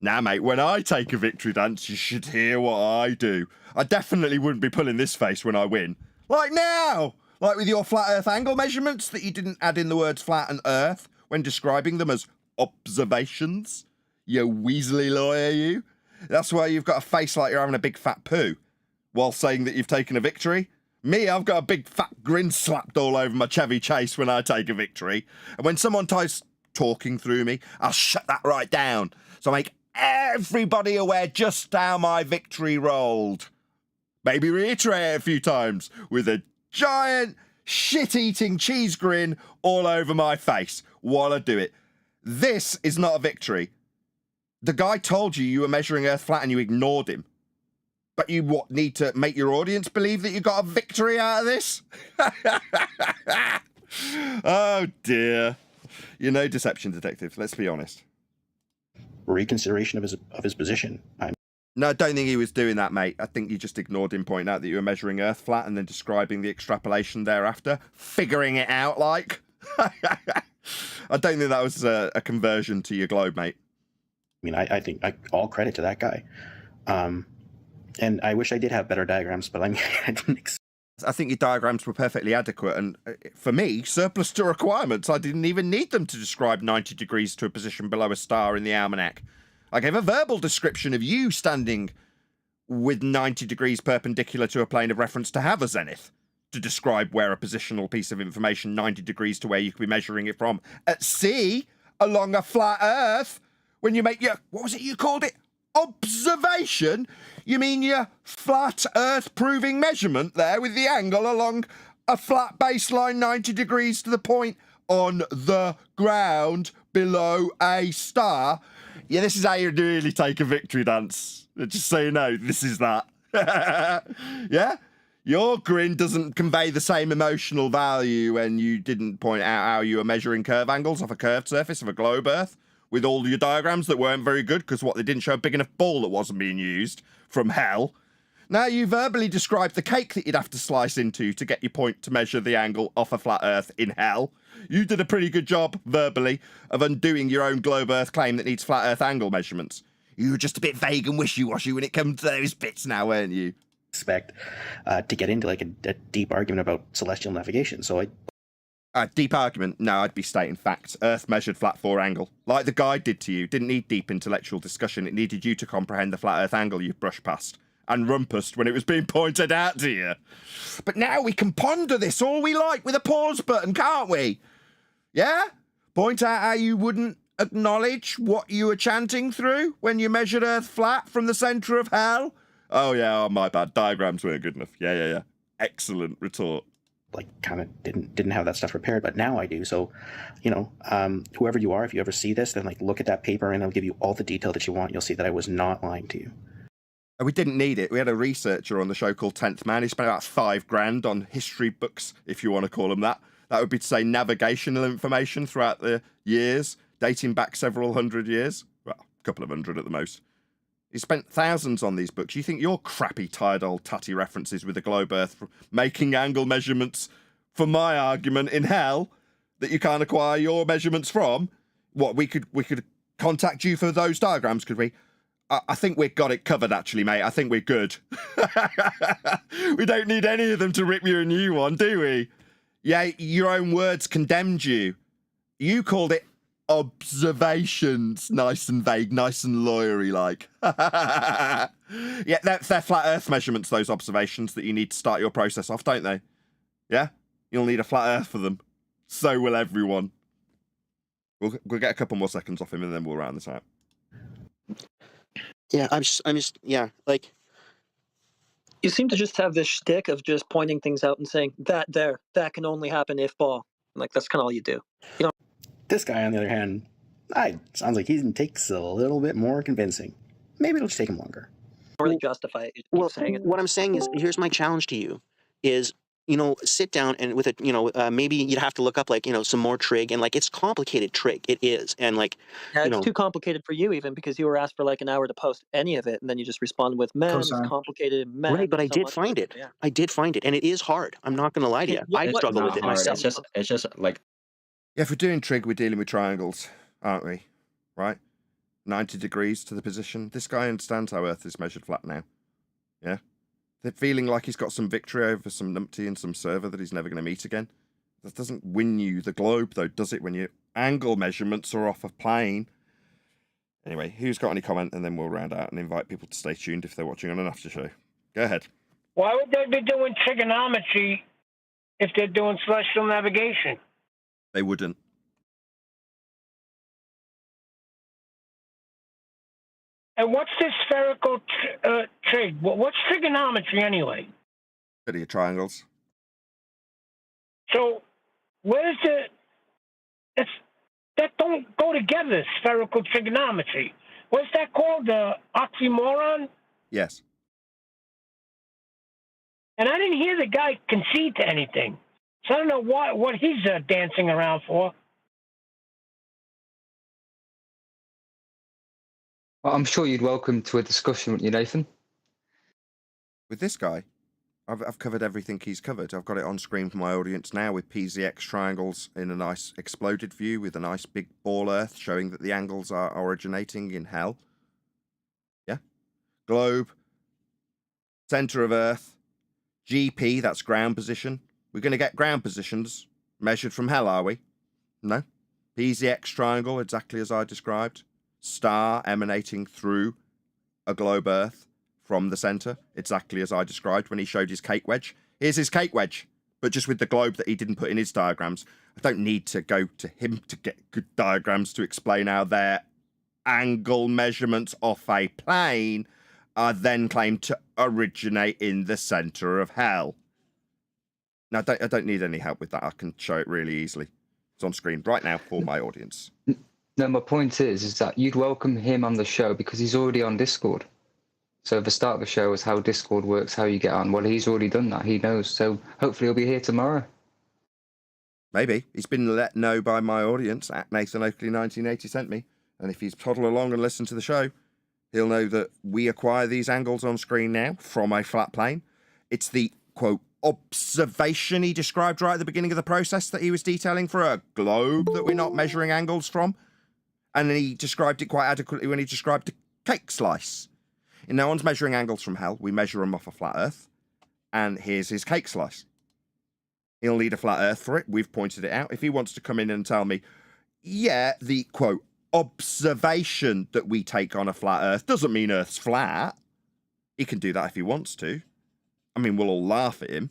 Now, mate, when I take a victory dance, you should hear what I do. I definitely wouldn't be pulling this face when I win. Like now! Like with your flat Earth angle measurements that you didn't add in the words flat and Earth when describing them as observations. You Weasley lawyer, you. That's why you've got a face like you're having a big fat poo while saying that you've taken a victory. Me, I've got a big fat grin slapped all over my Chevy Chase when I take a victory. And when someone tries talking through me, I'll shut that right down. So I make everybody aware just how my victory rolled. Maybe reiterate it a few times with a giant shit-eating cheese grin all over my face while I do it. This is not a victory. The guy told you were measuring Earth flat and you ignored him. But you need to make your audience believe that you got a victory out of this? Oh dear. You're no deception detective, let's be honest. Reconsideration of his position. No, I don't think he was doing that, mate. I think you just ignored him pointing out that you were measuring Earth flat and then describing the extrapolation thereafter, figuring it out like. I don't think that was a conversion to your globe, mate. I mean, I think all credit to that guy. And I wish I did have better diagrams, but I mean, I didn't. I think your diagrams were perfectly adequate, and for me, surplus to requirements. I didn't even need them to describe 90 degrees to a position below a star in the almanac. I gave a verbal description of you standing with 90 degrees perpendicular to a plane of reference to have a zenith, to describe where a positional piece of information 90 degrees to where you could be measuring it from at sea along a flat Earth. When you make your, what was it you called it? Observation? You mean your flat Earth proving measurement there with the angle along a flat baseline 90 degrees to the point on the ground below a star? Yeah, this is how you really take a victory dance. Just so you know, this is that. Yeah? Your grin doesn't convey the same emotional value when you didn't point out how you were measuring curve angles off a curved surface of a globe Earth with all your diagrams that weren't very good because what, they didn't show a big enough ball that wasn't being used from hell. Now you verbally described the cake that you'd have to slice into to get your point to measure the angle off a flat Earth in hell. You did a pretty good job, verbally, of undoing your own globe Earth claim that needs flat Earth angle measurements. You were just a bit vague and wishy-washy when it comes to those bits now, weren't you? Expect to get into like a deep argument about celestial navigation, so A deep argument? No, I'd be stating facts. Earth measured flat 4 angle. Like the guide did to you. Didn't need deep intellectual discussion. It needed you to comprehend the flat Earth angle you brushed past and rumpused when it was being pointed out to you. But now we can ponder this all we like with a pause button, can't we? Yeah? Point out how you wouldn't acknowledge what you were chanting through when you measured Earth flat from the centre of hell? Oh yeah, oh, my bad. Diagrams weren't good enough. Yeah. Excellent retort. Like, kind of didn't have that stuff prepared, but now I do. So, you know, whoever you are, if you ever see this, then like look at that paper and it'll give you all the detail that you want. You'll see that I was not lying to you. We didn't need it. We had a researcher on the show called 10th Man. He spent about $5,000 on history books, if you want to call them that. That would be to say navigational information throughout the years, dating back several hundred years. Well, a couple of hundred at the most. He spent thousands on these books. You think your crappy, tired old tutty references with the globe Earth making angle measurements for my argument in hell that you can't acquire your measurements from? What, we could contact you for those diagrams, could we? I think we've got it covered, actually, mate. I think we're good. We don't need any of them to rip you a new one, do we? Yeah, your own words condemned you. You called it observations. Nice and vague, nice and lawyery like. Yeah, they're flat Earth measurements, those observations that you need to start your process off, don't they? Yeah? You'll need a flat Earth for them. So will everyone. We'll get a couple more seconds off him and then we'll round this out. Yeah, I'm just, yeah, like. You seem to just have this shtick of just pointing things out and saying, that can only happen if ball. Like, that's kind of all you do. You know. This guy, on the other hand, sounds like he takes a little bit more convincing. Maybe it'll just take him longer. Really justify it. Well, what I'm saying is, here's my challenge to you, is, you know, sit down and with it, you know, maybe you'd have to look up, like, you know, some more trig, and like, it's complicated trig. It is. And like, yeah, you know, it's too complicated for you even, because you were asked for like an hour to post any of it, and then you just responded with, man, it's complicated, man. Right, but I did find it. Yeah. I did find it, and it is hard. I'm not going to lie to you. I struggle with it myself. It's just like. Yeah, if we're doing trig, we're dealing with triangles, aren't we? Right? 90 degrees to the position. This guy understands how Earth is measured flat now. Yeah? They're feeling like he's got some victory over some numpty and some server that he's never going to meet again. That doesn't win you the globe, though, does it, when your angle measurements are off a plane? Anyway, who's got any comment? And then we'll round out and invite people to stay tuned if they're watching on an after show. Go ahead. Why would they be doing trigonometry if they're doing celestial navigation? They wouldn't. And what's this spherical trig? What's trigonometry anyway? Bit of your triangles. So, where's that don't go together, spherical trigonometry. What's that called? The oxymoron? Yes. And I didn't hear the guy concede to anything. So I don't know what he's dancing around for. Well, I'm sure you'd welcome to a discussion, wouldn't you, Nathan? With this guy, I've covered everything he's covered. I've got it on screen for my audience now with PZX triangles in a nice exploded view with a nice big ball Earth showing that the angles are originating in hell. Yeah? Globe, center of Earth, GP, that's ground position. We're going to get ground positions measured from hell, are we? No. PZX triangle, exactly as I described. Star emanating through a globe Earth from the center, exactly as I described when he showed his cake wedge. Here's his cake wedge, but just with the globe that he didn't put in his diagrams. I don't need to go to him to get good diagrams to explain how their angle measurements off a plane are then claimed to originate in the center of hell. Now, I don't need any help with that. I can show it really easily. It's on screen right now for my audience. No, my point is that you'd welcome him on the show because he's already on Discord. So the start of the show is how Discord works, how you get on. Well, he's already done that. He knows. So hopefully he'll be here tomorrow. Maybe. He's been let know by my audience at Nathan Oakley 1980 sent me. And if he's toddle along and listen to the show, he'll know that we acquire these angles on screen now from a flat plane. It's the, quote, observation he described right at the beginning of the process that he was detailing for a globe that we're not measuring angles from. And then he described it quite adequately when he described a cake slice. And no one's measuring angles from hell. We measure them off a flat Earth. And here's his cake slice. He'll need a flat Earth for it. We've pointed it out. If he wants to come in and tell me, yeah, the, quote, observation that we take on a flat Earth doesn't mean Earth's flat. He can do that if he wants to. I mean, we'll all laugh at him.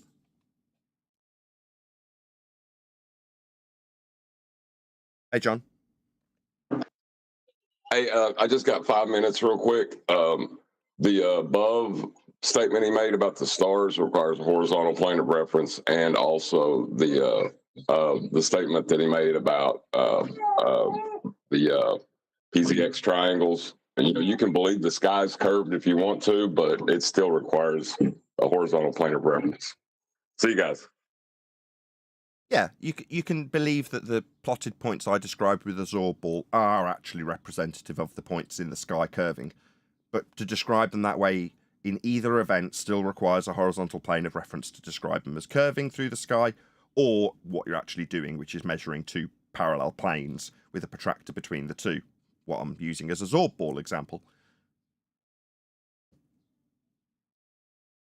Hey, John. Hey, I just got 5 minutes real quick. The above statement he made about the stars requires a horizontal plane of reference, and also the statement that he made about the PZX triangles. You know, you can believe the sky's curved if you want to, but it still requires a horizontal plane of reference. See you guys. Yeah, you can believe that the plotted points I described with the Zorb ball are actually representative of the points in the sky curving. But to describe them that way in either event still requires a horizontal plane of reference to describe them as curving through the sky, or what you're actually doing, which is measuring two parallel planes with a protractor between the two. What I'm using as a Zorb ball example.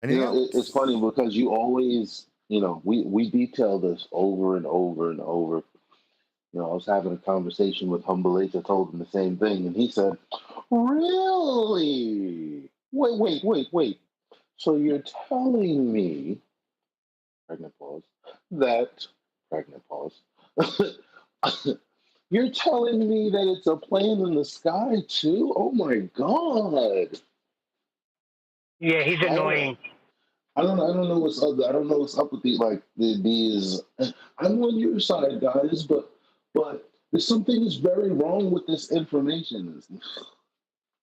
Anything else? It's funny because you always, we detail this over and over and over. I was having a conversation with Humble H. I told him the same thing, and he said, "Really? Wait. So you're telling me, pregnant pause, you're telling me that it's a plane in the sky too? Oh my God!" Yeah, he's annoying. I don't know what's up. I don't know what's up with these. I'm on your side, guys, but there's something that's very wrong with this information.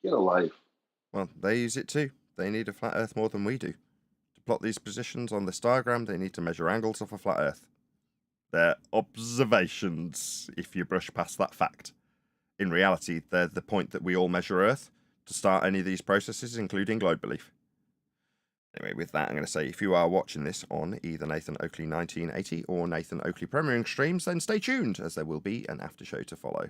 Get a life. Well, they use it too. They need a flat Earth more than we do. To plot these positions on this diagram, they need to measure angles off a flat Earth. They're observations, if you brush past that fact. In reality, they're the point that we all measure Earth to start any of these processes, including globe belief. Anyway, with that, I'm going to say, if you are watching this on either Nathan Oakley 1980 or Nathan Oakley Premiering streams, then stay tuned, as there will be an after show to follow.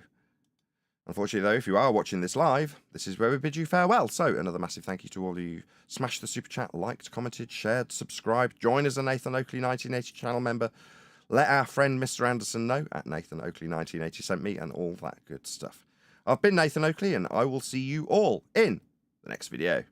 Unfortunately, though, if you are watching this live, this is where we bid you farewell. So, another massive thank you to all of you. Smashed the super chat, liked, commented, shared, subscribed, join as a Nathan Oakley 1980 channel member. Let our friend Mr. Anderson know at Nathan Oakley 1980 sent me and all that good stuff. I've been Nathan Oakley, and I will see you all in the next video.